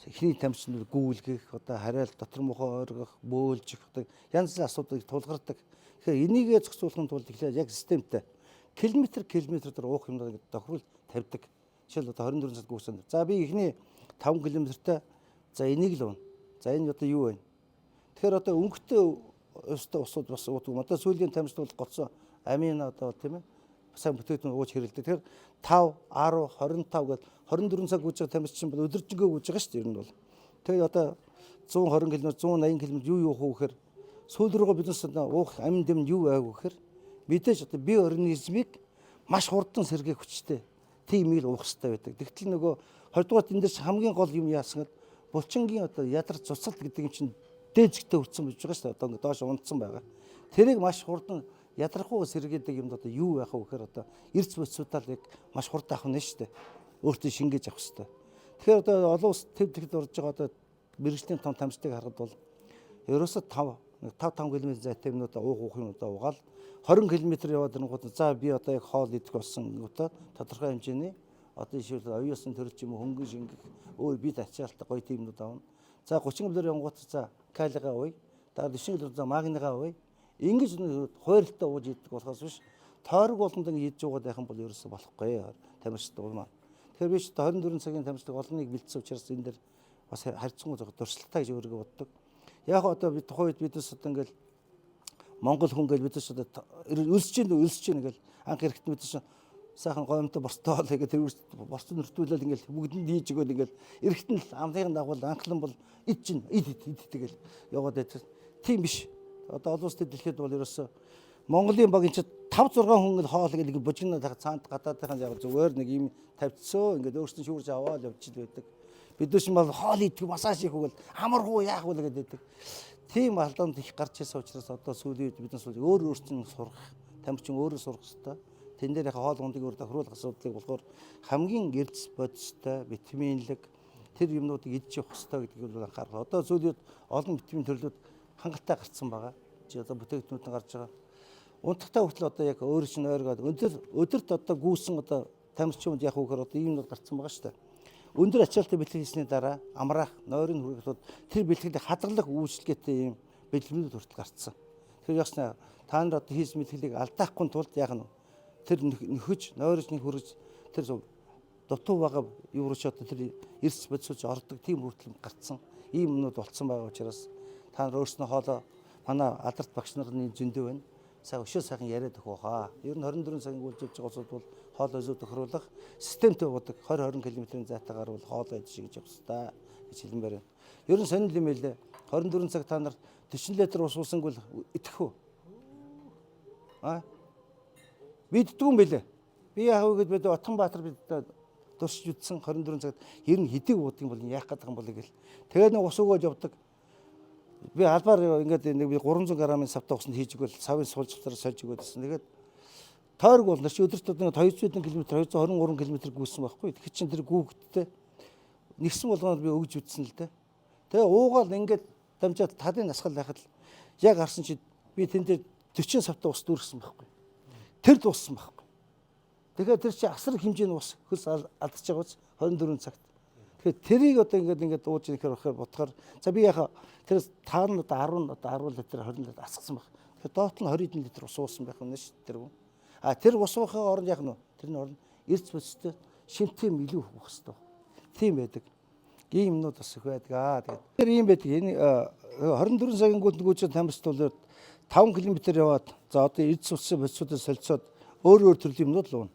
эхний тамирчин гүйлгэх одоо хараал дотор мохоо ойргох бөөлж одоо янз бүрийн асуудыг тулгардаг. Тэгэхээр энийгээ зохицуулахын тулд эхлээд яг системтэй километр дээр уух юмнууд ингээд тохирол тавьдаг. Жишээл одоо 24 цаг гүйсэн. За би эхний 5 км-тэй за энийг л уун. За энэ одоо юу вэ? Тэгэхээр одоо өнгөтэй өстэй усууд бас уудаг юм. Одоо сүүлийн тамирчин бол гоцсон амин одоо тийм ээ сайн бүтээгдэхүүн ууж хэрэлдэг. Тэгэхээр 5, 10, 25 гээд 24 цаг гүйж байгаа тамирчин бол өдөржингөө гүйж байгаа шүү дээ. Ер нь бол. Тэгээд одоо 120 км, 180 км юу хөө гэхээр сүүл рүүгээ биднес уух амин дэм юу байг гэхээр мэдээж одоо бие организмыг маш хурдан сэргээх хүчтэй. Тиймийг уух хэрэгтэй байдаг. Тэгтэл нөгөө 20 дугаар энэ дэс хамгийн гол юм яасан гэвэл булчингийн одоо ядар цуцалт гэдэг юм чинь дээжгтэй хүрсэн байж байгаа шүү дээ. Одоо ингээд доош унтсан байгаа. Тэрийг маш хурдан ядрахуу сэргээдэг юмд одоо юу байх вэ гэхээр одоо эрс буцуудаа л яг маш хурдан авах нь шүү дээ. Өөртөө шингээж авах хэрэгтэй. Тэгэхээр одоо олон улс төв тэгэд орж байгаа одоо мэрэгжлийн том тамирчдыг харахад бол ерөөсө 5 км зайтай юмнуудаа уух юмудаа угаал 20 км яваад ирэнгүүт за би одоо яг хоол идэх болсон гутаа тодорхой хэмжээний одоо жишээл оюусан төрөлч юм хөнгөн шингэх өөр бие ачаалттай гоё тиймнүүд авна. За 30 км явангууд за калигаа ууя. Дараа 40 км за магнигаа ууя. Ингэж хойролтой ууж идэх болохоос биш тойрог болонд ингэ идж уугаад байх юм бол ерөөсө болохгүй тамирчид уу маань. Тэгэхээр би ч 24 цагийн тамирчид олныг бэлдсэн учраас энэ дэр бас харьцангуй зөх дурсалтай гэж өөрийгөө боддог. Яг одоо би тухайн үед бидээс одоо ингээл Монгол хүн гэж бидээс одоо өлсөж гин ингээл анх ирэхэд бидээс сайхан гоомтой борстой хоол хийгээд тэр борцоо нөртүүлэл ингээл бүгдэнд хийж өгөөл ингээл эрэхтэн л амлын дагуул анхлан бол ид тэгэл яваад байдаг. Тийм биш. Одоо олон улсад дэлхийд бол ерөөсө Монголын баг энэ 5-6 хүн л хоол гэдэг бужигнаа цаанд гадаадынхаа яг зүгээр нэг юм тавьцсоо ингээд өөрсдөө шүүрж аваад явж байдаг. Бид нар ч бол хоол идэх массаж хийх үгэл амар хуу яах вэ гэдэг. Тийм алдаанд их гарч ирсэн учраас одоо сүүлийн үед биднес өөрсдөө сурах, тамирчин өөрөө сурах хэрэгтэй. Тэн дээр яхаа хоол ундыг өөр тохируулах асуудлыг болохоор хамгийн эрдэс бодистой, витаминлэг тэр юмнуудыг идэж явах хэрэгтэй гэдгийг бол анхаарах. Одоо сүүлийн үед олон витамин төрлүүд хангалттай гарцсан байгаа. Чи одоо бүтээгдэхүүнүүд нь гарч байгаа. Унтахтай хүртэл одоо яг өөр чинь ойргоод өдөрт одоо гүйсэн одоо тамирчид яг үгээр одоо ийм нь гарцсан байгаа шүү дээ. Өндөр ачаалттай бэлтгэл хийсний дараа амраах, нойрын хүрээлүүд тэр бэлтгэлийг хадгалах үйлчлэгээтэй ийм бэлгэлүүд хүртэл гарцсан. Тэгэхээр ясна та нар одоо хийсэн бэлтгэлийг алдаахгүй тулд яг нь тэр нөхөж, нойрч нэг хүрэж тэр дутуу байгаа юу руу ч одоо тэр эрс бодисож ордог тийм хүртэл гарцсан. Ийм юмнууд болцсон байгаа учраас та нар өөрснөө хоолоо манай алдарт багш нарын зөндөө байна. Сайн өшөө сайхан яриад өгөх хаа. Ер нь 24 цагийн үйлж явж байгаа улсууд бол хоол өзөө тохируулах системтэй бодог 20 км-ийн зайтайгаар бол хоол идэж гэж явах хэрэгтэй гэж хэлмээр байна. Ер нь сонир юм байлээ. 24 цаг та нар 40 литр ус уусангүй идэх үү? Биддгүй юм байлээ. Би яах вэ гэд бид Отонбаатар бид туршиж үтсэн 24 цагт ер нь хэдэг уудаг юм бол яах гэдэг юм бол гэл. Тэгээд нэг ус өгөөж явдаг. Би албаар ингээд нэг би 300 г-ын савтай усанд хийж өгвөл савын суулжтаар сольж өгөөдсөн. Тэгээд тойрог бол чи өдөрт одоо 200 км 223 км гүйсэн байхгүй. Тэгэхээр чин тэр гүүгдтэй нэгсэн болгоноор би өгж үтсэн л дээ. Тэгээ уугаал ингээд дамжаад талын насгал байхад л яг харсан чи би тэн дээр 40 савтай ус дүүрсэн байхгүй. Тэр дууссан байхгүй. Тэгэхээр тэр чи асар хэмжээний ус хөлс алдаж байгаа үс 24 цагт. Тэгэхээр тэрийг одоо ингээд ууж ирэхээр бодохоор за би яхаа тэр таар нь одоо 10 литр 20 литр асгасан баг. Тэгэхээр доот нь 20 литр ус уусан байх юм шүү дээ. Тэр ус уухын оронд яг нь тэрний оронд эрс бүстэй шимтгий илүү хөөх хэрэгтэй. Тийм байдаг. Ийм юмнууд бас их байдаг. Тэгээд тэр ийм байдаг. Энэ 24 цагийн гүйлгүүч тамирчид бол 5 км яваад за одоо эрс бүсээ бодисуудаас солилцоод өөр төрлийн юмнууд л уuna.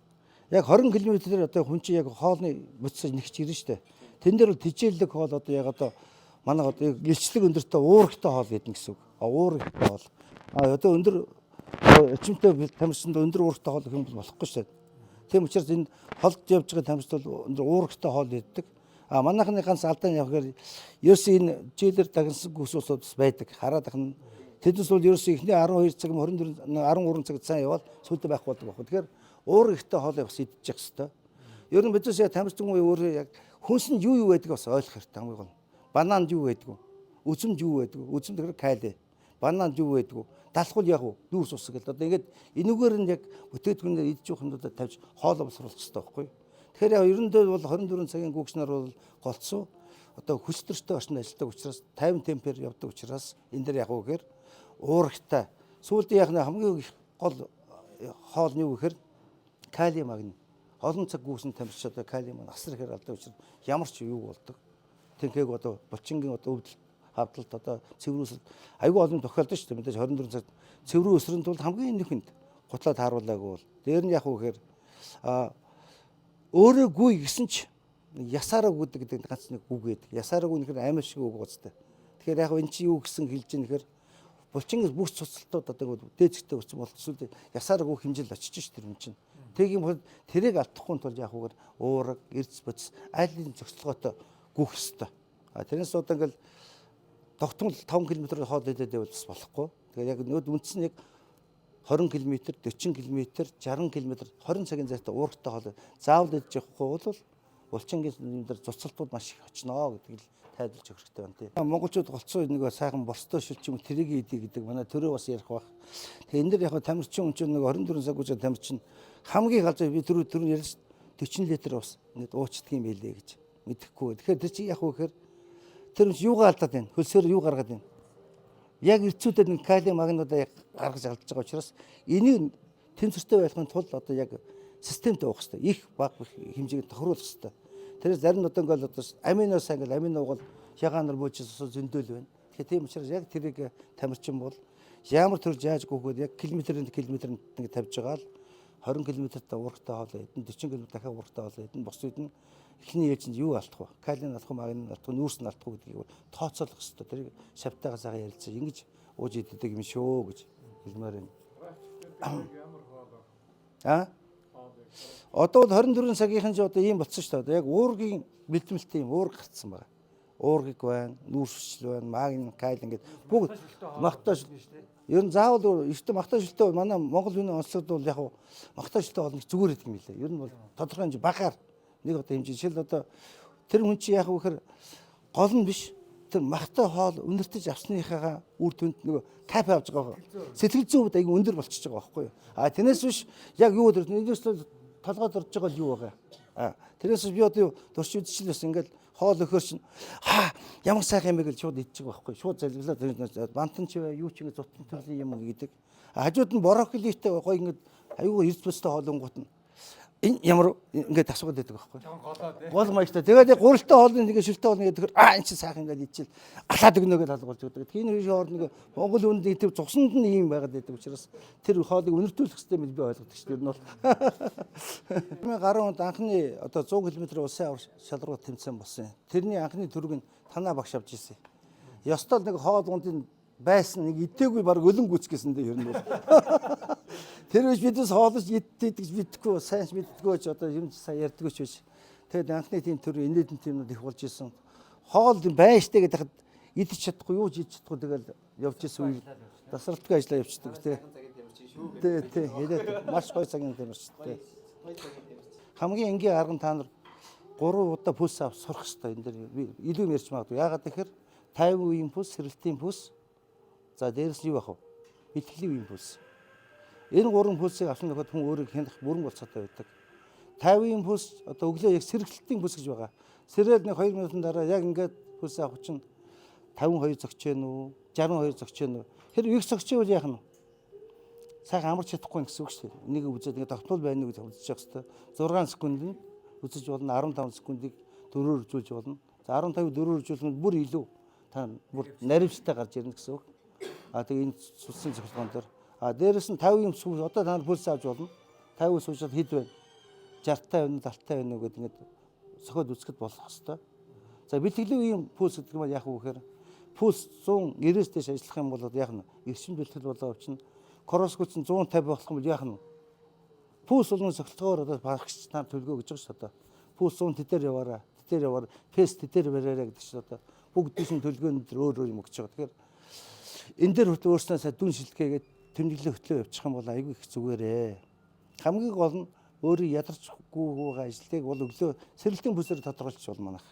Яг 20 км одоо хүн чинь яг хоолны бодисоо нэгч ирнэ шүү дээ. Тэн дээр бол тижээлэг хоол одоо яг одоо манай одоо гэлчлэг өндөртэй уурхтай хоол гэдэг гэсэн үг. Уурхтай хоол. Одоо өндөр өчмтэй тамирчинд өндөр уурхтай хоол гэх юм бол болохгүй шүү дээ. Тийм учраас энэ холд явж байгаа тамирчид бол өндөр уурхтай хоол иддэг. Манайхны ганц алдаа нь явахаар ерөөс энэ жилээр дагнсан гүсүүд бас байдаг. Хараад ах нь тэднээс бол ерөөс ихний 12 цаг 24 13 цаг цаан яваад сүлдө байх болдог баг. Тэгэхээр уурхтай хоол бас идчих хэвээр. Ер нь бидээс яг тамирчин уу өөрөө яг хүнс нь юу байдаг бас ойлгох хэрэгтэй хамгийн гол. Бананд юу байдаг вэ? Үзэмд юу байдаг вэ? Үзэмд тэгэхээр кали. банаанд юу байдгүй. Далхуул яг уу дүүрс ус гэдэг. Одоо ингээд энүүгээр нь яг бүтээтгүүнээр идж явах юмудаа тавьж хоолоо боловсруулах хэрэгтэй байхгүй. Тэгэхээр яг ерөнхийдөө бол 24 цагийн гүгч нар бол голцсон. Одоо хүчтэй орчинд ажилладаг учраас 50 темпээр явдаг учраас энэ дэр яг уу гэхээр уурагтай. Сүүлдээ яг хамгийн гол хоол нь юу гэхээр калиум магний. Олон цаг гүйсэн тамирч одоо калиум асар ихээр алдаг учраас ямар ч юу болдог. Тэнхэг одоо булчингийн одоо өвдөлт хавдалт одоо цэврүүсэл айгүй олон тохиолдож шүү дээ. Мэдээж 24 цаг цэврүү өсрөнд бол хамгийн нэхэнд гутлаад хааруулаагүй бол дээр нь яг уу гэхээр өөрөө гүй гэсэн ч ясаараа гүйдэг гэдэг ганц нэг үг гэдэг. Ясаараа гүй нэхэр амар шиг үг гоцтой. Тэгэхээр яг энэ чи юу гэсэн хэлж ийн гэхээр булчингээс бүх цуцлтууд одоо дээцэгтэй өрцөн болцсон. Ясаараа гүй хэмжил очиж ш тэр юм чинь. Тэг юм бол тэрийг алдахгүй тул яг үгээр уураг, эрдэс бодис аль нэг зохицолгоотой гүйх ёстой. Тэрнээс одоо ингээл тогтмол 5 км хоол идэх байвал бас болохгүй. Тэгэхээр яг нөт үндсэн яг 20 км, 40 км, 60 км 20 цагийн зайтай уургатай хоол заавал идэж явахгүй бол булчингийн юм дээр цуцлтууд маш их очно гэдгийг тайлбарч өгөх хэрэгтэй байна тий. Монголчууд голцоо нэг сайхан борстой шил ч юм тэрийг идэх гэдэг манай төрөө бас ярих байх. Тэгээ энэ дэр яг тамирчин хүн чинь нэг 24 цаг үжил тамирчин хамгийн галзуу би түрүү ярьж 40 литр ус ингээд уучдаг юм байлээ гэж мэдэхгүй. Тэгэхээр тэр чинь яг уу гэхээр тэр юугаа алдаад байна? Хөлсөөр юу гаргаад байна? Яг эрцүүдэд нэг калиум магнуудаа яг гаргаж алдаж байгаа учраас энийг тэнцвэртэй байхын тулд одоо яг системтэй уух хэрэгтэй. Их баг хэмжээнд тохируулах хэрэгтэй. Тэр зарим одоо ингээл одоо аминоос ингээл аминог бол шагаанаар буучихсан зөндөөл байна. Тэгэхээр тийм учраас яг тэрийг тамирчин бол ямар төр зааж гүгөөд яг километрийн нэг тавьж байгаа л 20 км-тай уургатай хоол идэн 40 км дахиад уургатай хоол идэн бос үед нь эхний ээлжинд юу алдах вэ? Калиум алдах, магний алдах, нүүрс нь алдах гэдгийг тооцоолох хэрэгтэй. Тэрийг шавтайгаа цагаан ярилцсан. Ингэж ууж иддэг юм шүү гэж хэлмээр байна. Одоо бол 24 цагийнхан ч одоо ийм болцсон шүү дээ. Яг уургийн бэлтгэлтэй юм уург гарцсан байна. Уургиг байна, нүүрсчл байна, магний, калиум ингээд бүгд магтааш. Ер нь заавал эртний магтаашилтэй манай Монгол хүний онцлогд бол яг магтаашилтэй бол нэг зүгээр гэдэг юм лээ. Ер нь бол тодорхой хэмжээ багаар нэг одоо хэмжээ жишээл одоо тэр хүн чи яг вөхөр гол нь биш тэр магтай хоол өнөртөж авсныхаа үр дүнд нөгөө кап авч байгаа. Сэтгэл зүйн хувьд аягүй өндөр болчихж байгаа байхгүй юу? Тэрнээс биш яг юу өдөр энэс толгойд орж байгаа л юу байгаа. Тэрнээс би одоо дурч үдчихлээс ингээл хоол өхөр чинь ямар сайхан юм бэ гэж шууд идчих байхгүй. Шууд залглаад бантан ч юу ч ингэ зутан төрлийн юм гэдэг. Хажууд нь брокколитэй гоё ингэ аюу эрдэс бостой хоолонгууд нь энэ ямар ингээд асуугаад байдаг байхгүй. Гол маягтай. Тэгээд гуралтай хоолны нэг шилтэй хоолны гэдэг энэ чинь сайхан ингээд идчихэл алаад өгнө гэж алгуулж өгдөг. Тийм хоол нэг Монгол үнд идэв цуснд нь ийм байгаад байдаг учраас тэр хоолыг өнөртүүлэх хэрэгтэй мэл би ойлгодог шүү дээ. Энэ бол 10 онд анхны одоо 100 км улсын авар шалруу тэмцээн болсон. Тэрний анхны төрөг нь танаа багш авч ирсэн. Ёстол нэг хоол ундын байсан нэг идээгүй баг өлөн гүцгэсэн дээ ер нь бол. Тэр биш бидээс хоолж иддэг мэдхгүй сайн мэддэггүй ч одоо юм сайн ярьдаггүй ч биш. Тэгээд анхны тийм төр инээдэн тиймнүүд их болж исэн. Хоол байштай гэдэг идэж чадахгүй юу ч идэж чадахгүй тэгэл явж исэн үе. Тасралтгүй ажиллаа явчихдаг тий. Тий хэлээд маш гоё цагийн тамирч тий. Хамгийн энгийн арга нь та нар 3 удаа пульс авах сурах хэрэгтэй. Энэ дэр илүү ярьж магадгүй. Яагаад тэгэхээр 50 үеийн пульс, сэрэлтийн пульс. За дээрэс нь юу ах вэ? Итгэлийн үеийн пульс. Энэ 3 пульсыг авсан тохиолдолд хүн өөрийг хянах бүрэн болцоотой байдаг. 50-ийн пульс одоо өглөө яг сэргэлтийн пульс гэж байгаа. Сэрэл нэг 2 минутын дараа яг ингээд пульс авах чинь 52 зогч гэнэ үү? 62 зогч гэнэ үү? Тэр их зогчвол яах нь? Сайхан амарч чадахгүй гэсэн үг шүү дээ. Нэг үзээд ингээд тогтмол байна уу гэж үзэж явах хэрэгтэй. 6 секундэд үзэж болно, 15 секундыг 4-өөр үзүүлж болно. За 15-ыг 4-өөр үзүүлэхэд бүр илүү та бүр наривчтай гарч ирнэ гэсэн үг. Тэгээ энэ сүлсэн цохилгоон дээр дээрэс нь 50 юм сүүл одоо та нар пульс авч болно. 50 сүүжил хэд байна? 60-тай байна, 70-тай байна уу гэдэг ингээд сохиод үзэхэд болох хэвээр. За бэлтгэлийн үеийн пульс гэдэг нь яг үгээр пульс 190-с дээш ажиллах юм бол яг нь эрчим бэлтгэл болоо авчин короскоп 150 болох юм бол яг нь пульс болгон цохилгоор одоо багш нар төлгөө гэж байгаа шүү дээ. Пульс 100 тэтэр яваараа, пэс тэтэр бариараа гэдэг чинь одоо бүгдээс нь төлгөөнд өөр юм өгч байгаа. Тэгэхээр энэ дээр өөрснөө сая дүн шилтгээгээд тэмдэглэл хөтлөө явуучих юм бол айгүй их зүгээрээ. Хамгийн гол нь өөрийг ядарчгүй байгаа ажлыг бол өглөө сэрэлтийн бүсээр тодорхойлчих бол манайх.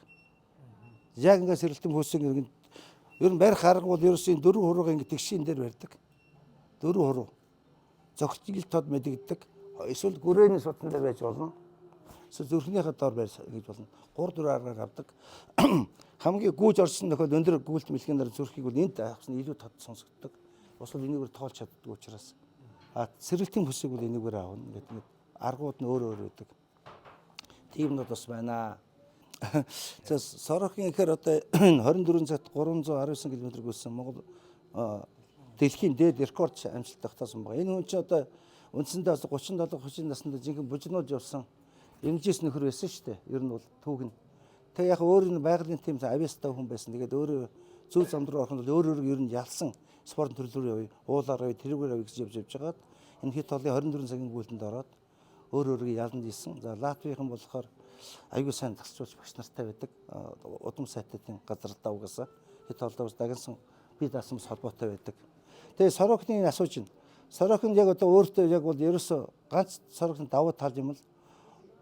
Яг ингээд сэрэлтийн бүсийг Ер нь барих арга бол ерөөсөө 4 хурууга ингэ тэгшин дээр барьдаг. 4 хуруу. Зогсжил тод мэдэгддэг. Эсвэл гүрээний судсан дээр байж болно. Эсвэл зүрхнийхээ доор байж гэж болно. 3-4 аргаар авдаг. Хамгийн гүйж орсон нөхөд өндөр гүйлт мэлхэнээр зүрхийг бол энд авсан илүү тод сонсогддог. Босвол энийгээр тоолж чаддаг учраас цэрэлтийн бүсийг бол энийгээр аавна гэдэг аргууд нь өөр байдаг. Тиймнүүд бас байна. За Сорокын ихээр одоо 24 цагт 319 км гүйсэн Монгол дэлхийн дээд рекорд амжилт тогтоосон байна. Энэ хүн чинь одоо үндсэндээ бас 37-30 наснда жинхэнэ бужигнууд явсан эмжээс нөхөр байсан шүү дээ. Ер нь бол түүх нь. Тэг яг өөр нь байгалийн тим авиастай хүн байсан. Тэгээд өөрөө зөв зам руу ороход өөр ер нь ялсан спорт төрлөөр явъя. Уулаар явъя, тэрүүгээр явъя гэж явж байгаад энэ хит толын 24 цагийн гүйлтэнд ороод өөрөөрөө яланд ийсэн. За Латвийн болохоор аюул сайн тасчулж багш нартай байдаг. Удам сайтын газар угаасаа хит толдоос дагнсан би даасан холбоотой байдаг. Тэгээ Сорокны асууж байна. Сорокн яг одоо өөртөө яг бол ерөөсө ганц Сорокны давуу тал юм л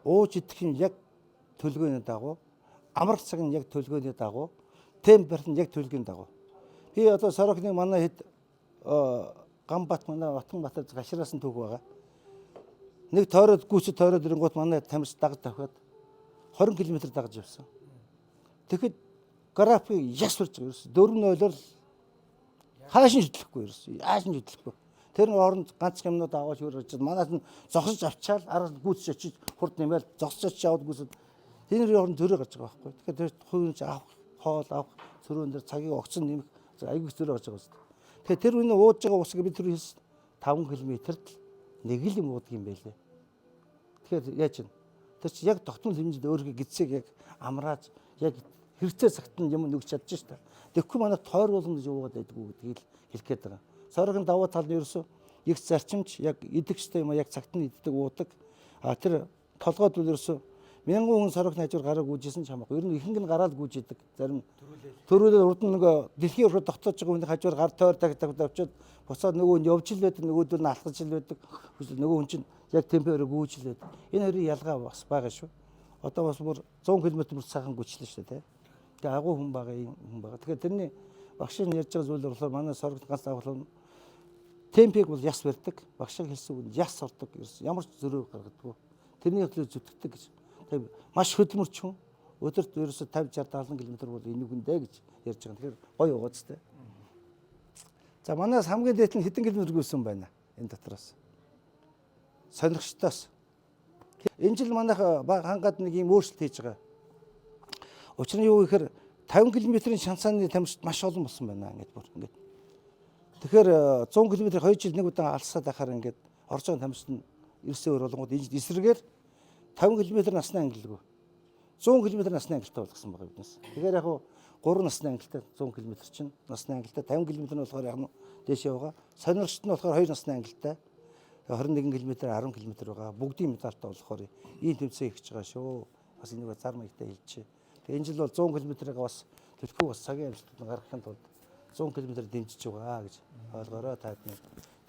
ууж идэх нь яг төлгөөний дагуу, амрах цаг нь яг төлгөөний дагуу, температур нь яг төлгөөний дагуу. Би одоо Сорокны манай хэд Гамбат манай Батанбатар гашраас нь түүх байгаа. Нэг тойроод гүйцэд тойроод ирэнгүүт манай тамирч дагаж тавхад 20 км дагаж явсан. Тэгэхэд график яс сурж байгаа ерөөс 4-0-оор хаашин хөдлөхгүй ерөөс яашин хөдлөхгүй. Тэр оронд ганц юмнууд аваад хөрөж манайд нь зогсож авчаал арга гүйцэж очиж хурд нэмэл зогсож очиж аваад гүйцэд тэний оронд төрөө гарч байгаа байхгүй. Тэгэхээр тэр хувийн авах хоол авах цөрөөн дээр цагийг огцон нэмэх айгүй зөрөө гарч байгаа. Тэгэхээр тэр үний ууж байгаа усыг бид тэр 5 км-д нэг л юм уудаг юм байлээ. Тэгэхээр яаж вэ? Тэр чи яг тогтмол хэмжээнд өөрийнхөө гидсийг яг амрааж яг хэрэгцээ цагт нь юм нөгч чадж шээ. Тэгэхгүй манай тойр болгоно гэж уугаад байдгүй гэдгийг хэлэх гээд байгаа. Сорокын давуу тал нь ерөөсөө их зарчимч яг идэгчтэй юм яг цагт нь иддэг уудаг. Тэр толгойд бол ерөөсөө 1000 хүн Сорокны хажуугаар гараа гүйжсэн ч хамаагүй. Ер нь ихэнх нь гараад гүйж идэг. Зарим төрүүлээд урд нь нөгөө дэлхийн өрхөд тогтоож байгаа хүний хажуугаар гар тойр тавьчаад буцаад нөгөө нь явж ил байдаг, нөгөөдөр нь алхаж ил байдаг. Нөгөө хүн чинь яг температурыг гүйж ил байдаг. Энэ хоёрын ялгаа бас байгаа шүү. Одоо бас бүр 100 км мөр сайхан гүйчлээ шүү дээ. Тэгээ агуу хүн байгаа юм хүн байгаа. Тэгэхээр тэрний багшийн ярьж байгаа зүйл болохоор манай Сорокт ганц агуулсан темпийг бол яс барьдаг. Багшийн хэлсэн үг яс ордог. Ямар ч зөрөө гаргадаггүй. Тэрний хөдлөө зүтгэдэг гэж. Тэгээ маш хөдөлмөрч хүн. Өдөрт ерөөсө 50 60 70 км бол энийг үндэ гэж ярьж байгаа. Тэгэхээр гоё угааз тээ. За манаас хамгийн дээд нь хэдэн км гүйсэн байна энэ дотроос. Сонирхчтоос. Энэ жил манайх баг хангаад нэг юм өөрчлөлт хийж байгаа. Учир нь юу гэхээр 50 км-ийн шансааны тамирчид маш олон болсон байна ингээд бүр ингээд. Тэгэхээр 100 км 2 жил нэг удаа алсаад байхаар ингээд орж байгаа тамирчид нь ерсөө өөр болгоод энэ эсрэгээр 50 км насны ангилалгүй 100 км насны ангилалтай болгосон байгаа биднес. Тэгэхээр яг 3 насны ангилалтай 100 км чинь насны ангилалтай 50 км нь болохоор яг дээш явгаа. Сонирхчд нь болохоор 2 насны ангилалтай 21 км 10 км байгаа. Бүгдийн медальтай болохоор ийм тэмцээн ихж байгаа шүү. Бас энийг зар маягтай хэлчихэ. Тэгээ энэ жил бол 100 км-ыг бас төлхөө бас цагийн амжилтанд гаргахын тулд 100 км дэмжиж байгаа гэж ойлгоорой та бүхэн.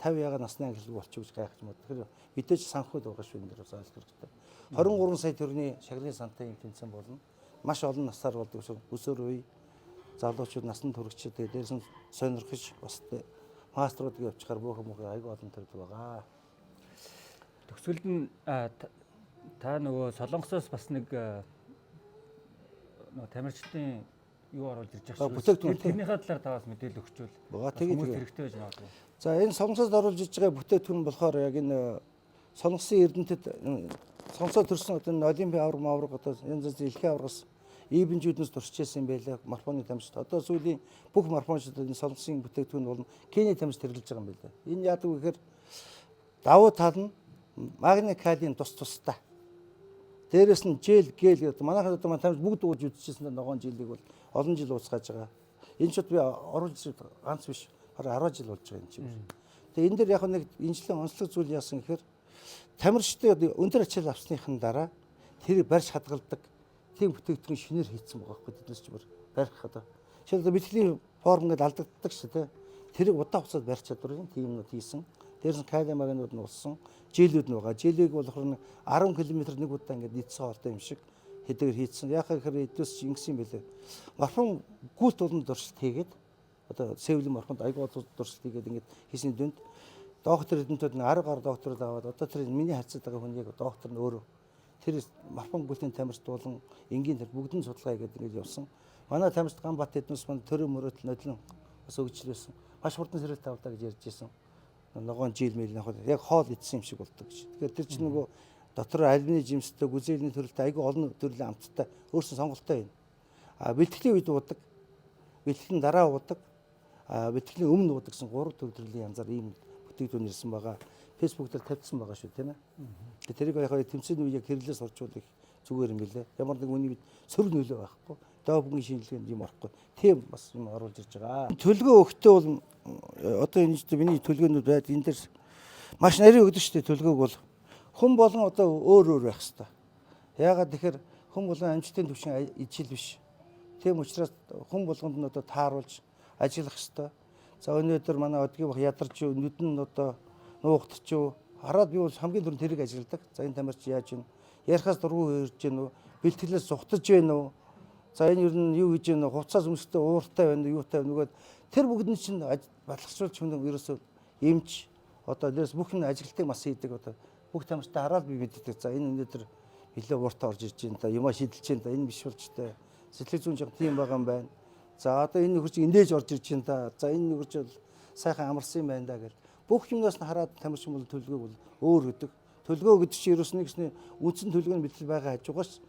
50 яга насны ангилал болчих гэж гайхаж мод. Тэгэхээр мэдээж санхуд байгаа шүү энэ дэр бас ойлгох хэрэгтэй. 23 сая төгрөгийн шагнал сантай юм тэмцээн болно. Маш олон насаар болдог шүү. Өсөр үе залуучууд насан туршид тэгээ дээрс нь сонирхож бас маструуд явчихаар бүх юм айгүй олон төрөл байгаа. Төгсгөлд нь та нөгөө Солонгосоос бас нэг тамирчдын юу оруулж ирж байгаа шүү. Тэрнийхээ талаар та бас мэдээлэл өгчүүл. Тэгээд хэрэгтэй байж магадгүй. За энэ Солонгосоос оруулж ирж байгаа бүтээгдэхүүн болохоор яг энэ Солонгосын эрдэмтэд сонсоо төрсэн одоо олимпийн авраг одоо янз янзын илхэн аврагаас ивэнжүүднээс туршижсэн байлаа марафоны тамирчид. Одоо сүүлийн бүх марафончид энэ Солонгосын бүтээгдэхүүн болон Кений тамирчид хэрэглэж байгаа юм байлаа. Энэ яадаг вэ гэхээр давуу тал нь магний калийн тустай. Дээрээс нь жил гэл гэдэг. Манайхад одоо тамирч бүгд ууж үзчихсэн ногоон жилиг бол олон жил ууцгааж байгаа. Энэ ч би оруулж ганц биш 10 жил болж байгаа юм чинь. Тэгээ энэ дэр яг нэг инжилэн онцлог зүйл яасан гэхээр тамирчдын өндөр ачаал авсныхын дараа тэрийг барьж хадгалдаг тийм бүтээгдэхүүн шинээр хийцэн байгаа байхгүй тэднээс ч бүр барих одоо. Жишээлбэл бэлтгэлийн форм ингээд алдагддаг шүү дээ. Тэрийг удаан хугацаанд барьж чадвар тийм юмнууд хийсэн. Дээрс нь калий магнууд нь улсан. Жилүүд нь байгаа. Жилийг болохоор 10 км нэг удаа ингээд нийцсэн ортой юм шиг хэдээр хийцэн. Яхаа гэхээр эдгээс ч ингэсэн юм байлээ. Марафон гүйлт болон дуршилт хийгээд одоо Сеулийн морхонд айгүй олон дурсалт хийгээд ингээд хийсний дүнд доктор эдэнтүүд 10 гаруй докторууд аваад одоо тэр миний харьцаад байгаа хүн яг доктор нь өөрөө тэр морхон гүлтийн тамирчид болон энгийн тэр бүгдийн судалгаа хийгээд ингээд явсан. Манай тамирчид Ганбат эднээс мань төрөө мөрөдөл нодлон бас өгчлөөсөн. Маш хурдан сэрэл тавдаа гэж ярьж байсан. Ногоон жил мэл яг хоол идсэн юм шиг болдог гэж. Тэгэхээр тэр чинь нөгөө дотор альбины жимстэй гүзээлийн төрөлтэй айгүй олон төрлийн амттай өөрсөн сонголттой байна. А бэлтгэлийн үед уудаг, бэлтгэлийн дараа уудаг, бэлтгэлийн өмнө уудаг гэсэн 3 төрлийн янзаар ийм бүтээгдэхүүн ирсэн байгаа. Фэйсбүүк дээр тавьсан байгаа шүү тийм ээ. Тэрийг яг тэмцээний үеийг хэрэглээс орчуулах зүгээр юм билээ. Ямар нэг үний бид сөрөг нөлөө байхгүй. Доопингийн шинжилгээнд юм орохгүй. Тийм бас юм оруулж ирж байгаа. Төлгөө өгтөө бол одоо энэ ч миний төлгөөнүүд байд энэ дэр маш нарийн өгдөг шүү дээ. Төлгөөг бол хүн болгон одоо өөр байх хэвээр. Яагаад тэгэхээр хүн болгон амжилтын түвшин ижил биш. Тийм учраас хүн болгонд нь одоо тааруулж ажиллах хэвээр. За өнөөдөр манай одгийн бах ядарч юу нүдэн нь одоо нуугдч юу хараад би бол хамгийн түрүүнд тэрийг ажилладаг. За энэ тамирч яаж юм? Ярихаас дургүй ирж гэнэ үү? Бэлтгэлээс зугтаж байна уу? За энэ юу нь юу хийж гэнэ? Хувцас өмсөлтөө ууртай байна уу? Юутай байна уу? Тэр бүгд нь чинь баталгачруулж хүн ерөөсөө эмч одоо дээрс бүх нь ажилтныг бас хийдэг одоо бүх тамирчтай хараад би мэддэг. За энэ өнөөдөр нэлээ ууртай орж ирж байна. Юмаа шидэлж байна. Энэ биш болж таа. Сэтгэл зүйн жоо тийм байгаа юм байна. За одоо энэ нөхөрч эндээж орж ирж байна да. За энэ нөхөрч бол сайхан амарсан юм байна да гэл. Бүх юмнаас нь хараад тамирч бол төлгөө бол өөр гэдэг. Төлгөө гэдэг чинь ерөөс нэг гэсний үндсэн төлгөөний бэлтгэл байгаа хажуугаас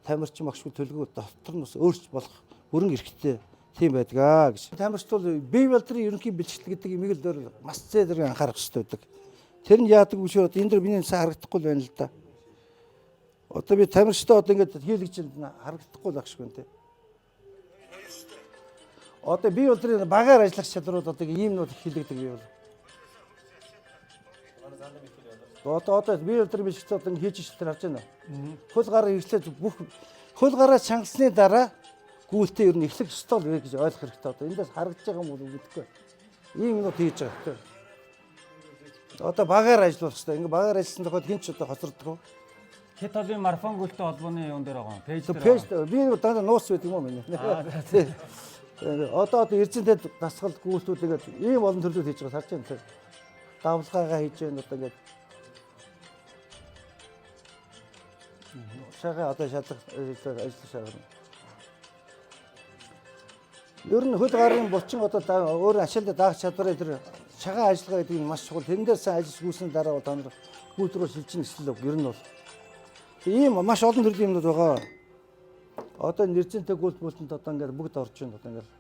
тамирч магшгүй төлгөө дотор нь бас өөрч болох бүрэн эрхтэй тийм байдгаа гэж. Тамирчид бол бие балдрын ерөнхий бэлтгэл гэдэг имийг л дөр маш зээл анхаарах хэрэгтэй байдаг. Тэр нь яадаг вэ шүү? Энэ дэр миний сайн харагдахгүй л байна л да. Одоо би тамирчтай одоо ингэж хийлгэж харагдахгүй л багшгүй нэ. Одоо бие балдрын багаар ажиллах чадрууд одоо ийм нууд хийлгдэг бий бол. Одоо бие балдрын бэлтгэл одоо хийж ич тэр харж байна. Хөл гараа ирслээд бүх хөл гараа чангасны дараа гүйлтээ ер нь эхлэх ёстой л вэ гэж ойлгох хэрэгтэй. Одоо эндээс харагдаж байгаа юм бол үгүй. Ийм нууд хийж байгаа хэрэгтэй. Одоо багаар ажиллах хэрэгтэй. Ингээ багаар ажилласан тохиолдолд хин ч одоо хоцордгоо. Хит холын марафон гүйлтэй холбооны юун дээр байгаа юм? Пэйж дээр. Пэйж би дандаа нууц байдаг юм уу миний. Одоо эрдэнэтэд дасгал гүйлтүүдгээд ийм олон төрлүүд хийж байгаа харж байна тэр. Давлгаагаа хийж байна одоо ингээд шагаа одоо шалгах ажил шагаа. Ер нь хөл гарын булчин одоо өөр ашиглаад даах чадварыг тэр шагаа ажиллагаа гэдэг нь маш чухал. Тэрэн дээр сайн ажиллаж гүйсний дараа бол та нар гүйт рүү шилжин эсвэл ер нь бол ийм маш олон төрлийн юмнууд байгаа. Одоо нэрзэнтэй гүйлтбүүлтэнд одоо ингээд бүгд орж байна одоо ингээд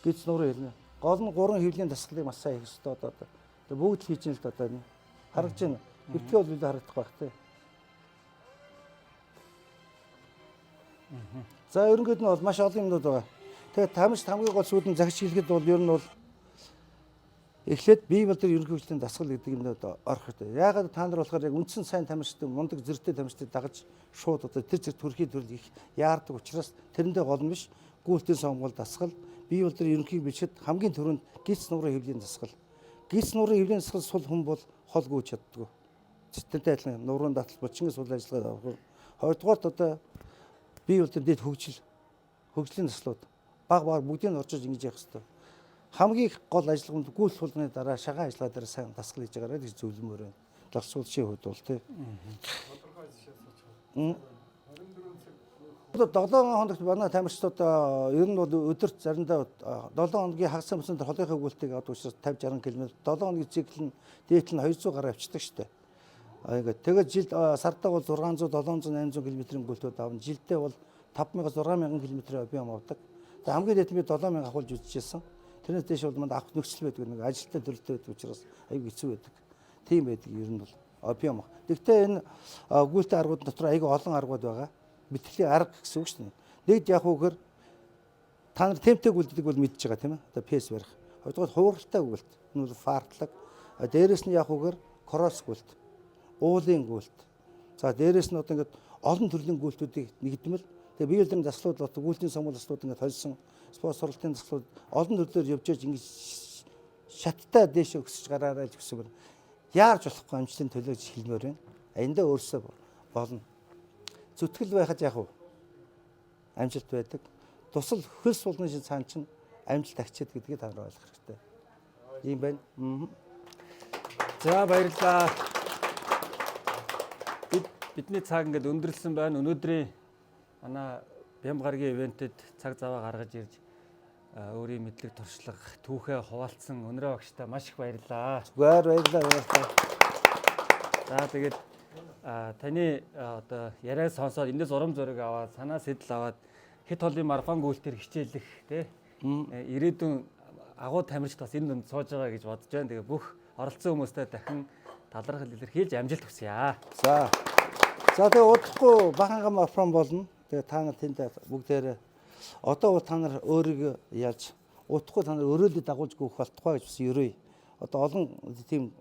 гиз нуурын хэлнэ. Гол нь 3 хэвлийн дасгалыг маш сайн хийх хэрэгтэй одоо. Бүгд л хийж ин л одоо энэ харагдаж байна. Битгий бол үлээ харагдах байх тий. За ерөнхийд нь бол маш олон юмнууд байгаа. Тэгээд тамирч хамгийн гол сүйдэн захиж хэлэхэд бол ер нь бол эхлээд бие балдрын ерөнхий хөгжлийн дасгал гэдэг юмнууд орох хэрэгтэй. Яагаад та нар болохоор яг үндсэн сайн тамирчтай мундаг зэрэгтэй тамирчтай дагаж шууд одоо тэр зэрэг төрхийн төрөл их яардаг учраас тэрэндээ гол нь биш гүйлтийн сонгуул дасгал бие балдрын ерөнхий бичгэд хамгийн түрүүнд гиз нуурын хэвлийн дасгал. Гиз нуурын хэвлийн дасгал сул хүн бол хол гүйж чаддгүй. Цэцтэй адилхан нуурын датал булчингийн сул ажиллагаа авах. Хоёрдугаарт одоо бие балдрын дэд хөгжлийн дасгалууд баг бүгдийг нь орчиж ингэж явах хэрэгтэй. Хамгийн гол ажиллаганд гүйл суулганы дараа шагаан ажиллагаа дээр сайн дасгал хийж байгаарай гэж зөвлөмөр байна. Лагсуулшийн хувьд бол тий. Одоо 7 хоногт манай тамирчид ер нь бол өдөрт заримдаа 7 хоногийн хагас амсанд холынхаа гүйлтийг авдаг учраас 50-60 км 7 хоногийн цикл нь дээдл нь 200 гаруй авчдаг штэ. Ингээд тэгээд жилд сартаа бол 600, 700, 800 км-ийн гүйлтүүд авна. Жилдээ бол 5000, 6000 км-ийн объем авдаг. Тэгээд хамгийн дээд нь би 7000 авахулж үзчихсэн. Тэрнээс дэш бол манд авах нөхцөл байдаг нэг ажилтны төрөлтэй байдаг учраас аюу хэцүү байдаг. Тийм байдаг ер нь бол объем. Гэхдээ энэ гүйлтийн аргууд дотор аюу олон аргууд байгаа. Бэлтгэлийн арга гэсэн үг шүү дээ. Нэгд яг үгээр та нар темптэй гүйлтдэг бол мэдж байгаа тийм ээ. Одоо пэс барих. Хоёрдугаар хууралтай гүйлт. Энэ бол фартлаг. Дээрээс нь яг үгээр кросс гүйлт. Уулын гүйлт. За дээрээс нь одоо ингээд олон төрлийн гүйлтүүдийг нэгдмэл тэгээ бие балдрын заслууд одоо гүйлтийн сонгуул заслууд ингээд холсон спорт сургалтын заслууд олон төрлөөр явж яаж ингэж шаттай дээш өсөж гараарай гэж хүсвэр яарч болохгүй амжилтын төлөө гэж хэлмээр байна. Эндээ өөрсөө болно. Зүтгэл байхад яг амжилт байдаг. Тусал хөл суулганы шин цаан чинь амжилт агчид гэдгийг та нар ойлгох хэрэгтэй. Ийм байна. За баярлалаа. Бидний цаг ингээд өндөрлсөн байна. Өнөөдрийн манай Бям гарагийн ивентэд цаг заваа гаргаж ирж өөрийн мэдлэг туршлага түүхээ хуваалцсан өнөрөө багштай маш их баярлалаа. Зүгээр баярлалаа. За тэгээд таны одоо яриаг сонсоод эндээс урам зориг аваад санаа сэтэл аваад хэд холын марафон гүйлтээр хичээлэх тий ирээдүйн агуу тамирчид бас энэ донд сууж байгаа гэж бодож байна. Тэгээ бүх оролцсон хүмүүстээ дахин талархал илэрхийлж амжилт хүсье. За тэгээ удахгүй баханга марафон болно. Тэгээ та нар тэнд бүгдээрээ одоо та нар өөрийгөө яаж удахгүй та нар өрөөлөд дагуулж гүөх болтугай гэж бас ерөөе. Одоо олон тийм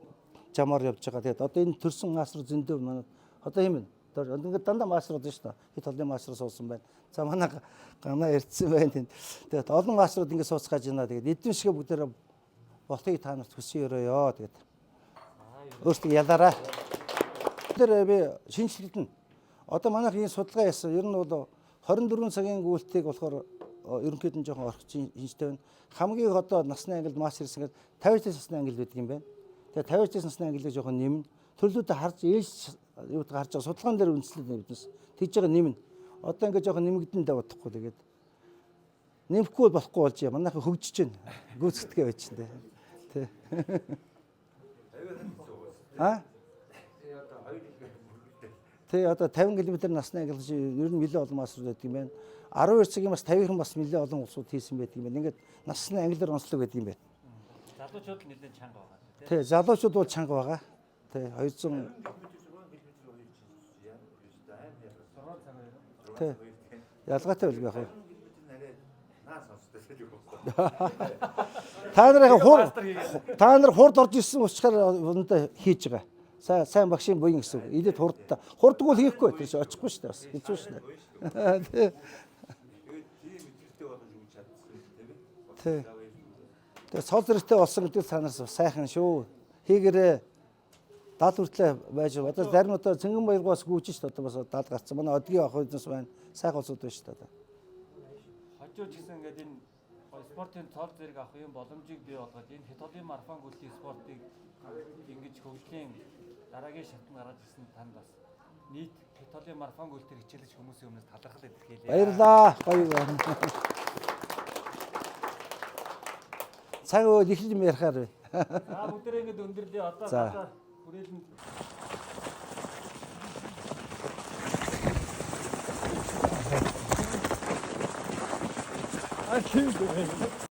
жамаар явж байгаа. Тэгээд одоо энэ төрсөн маасруу зөндөө манай одоо юм байна. Ингээд дандаа маасрууд шүү дээ. Хэд холын маасруу суусан байна. За манай ганаа ярьсан байна тэнд. Тэгээд олон маасрууд ингээд сууцгааж байна. Тэгээд эдэн шиг бүгдээрээ болтыг та нарт хүсэн өрөөё. Тэгээд өөртөө ялаараа. Тэр би шинжилтэн одоо манайх энэ судалгаа яасан. Ер нь бол 24 цагийн гүйлтийг болохоор ерөнхийдөө жоохон орхиж шинжтэй байна. Хамгийн одоо насны ангилд мас ирсэн гэдэг 50 насны ангил байдаг юм байна. Тэгээ 50 насны ангилыг жоохон нэмнэ. Төрлүүдээ харж ээлж юудаг харж байгаа судалгаан дээр үндэслэл нэвдэнс. Тэгж байгаа нэмнэ. Одоо ингээд жоохон нэмэгдэн давахгүй тэгээд нэмэхгүй болохгүй болж яа. Манайхан хөгжиж байна. Гүйцэтгэе байж чинь тий. Тэ одоо 50 км насны ангил ер нь нэлээд олон маасрууд байдаг юм байна. 12 цагийн бас 50-ын бас нэлээд олон улсууд хийсэн байдаг юм байна. Ингээд насны ангилаар онцлог байдаг юм байна. Залуучууд нэлээд чанга байгаа. Тий, залуучууд бол чанга байгаа. Тий, 200 Тий. Ялгаатай байлгүй яах вэ? Та нар хурд орж ирсэн учраас өнөдөө хийж байгаа. Сайн багшийн буян гэсэн үг. Илээд хурдтай. Хурдгүй бол хийхгүй тэр чинь очихгүй шүү дээ бас. Хэцүү шүү дээ. Тий. Тэгээ цол зэрэгтэй болсон гэдэг санаас сайхан шүү. Хийгэрээ 70 хүртлээ байж байгаа. Одоо зарим одоо Цэнгэн баяргаас гүйж шүү дээ. Одоо бас 70 гарцсан. Манай одгийн ах хүнс байна. Сайхан улсууд байна шүү дээ. Хожууч гэсэн ингээд энэ спортын цол зэрэг авах юм боломжийг бий болгоод энэ хэд холын марафон гүйлтийн спортыг ингэж хөгжлийн дараагийн шатнд гаргаж ирсэн танд бас нийт хэд холын марафон гүйлтээр хичээлж хүмүүсийн өмнөөс талархал илэрхийлье. Баярлалаа. Гоё байна. Цаг үйл их юм ярихаар бай. За бүгдээ ингэж өндөрлөе. Одоо хүрээлэнд А тийм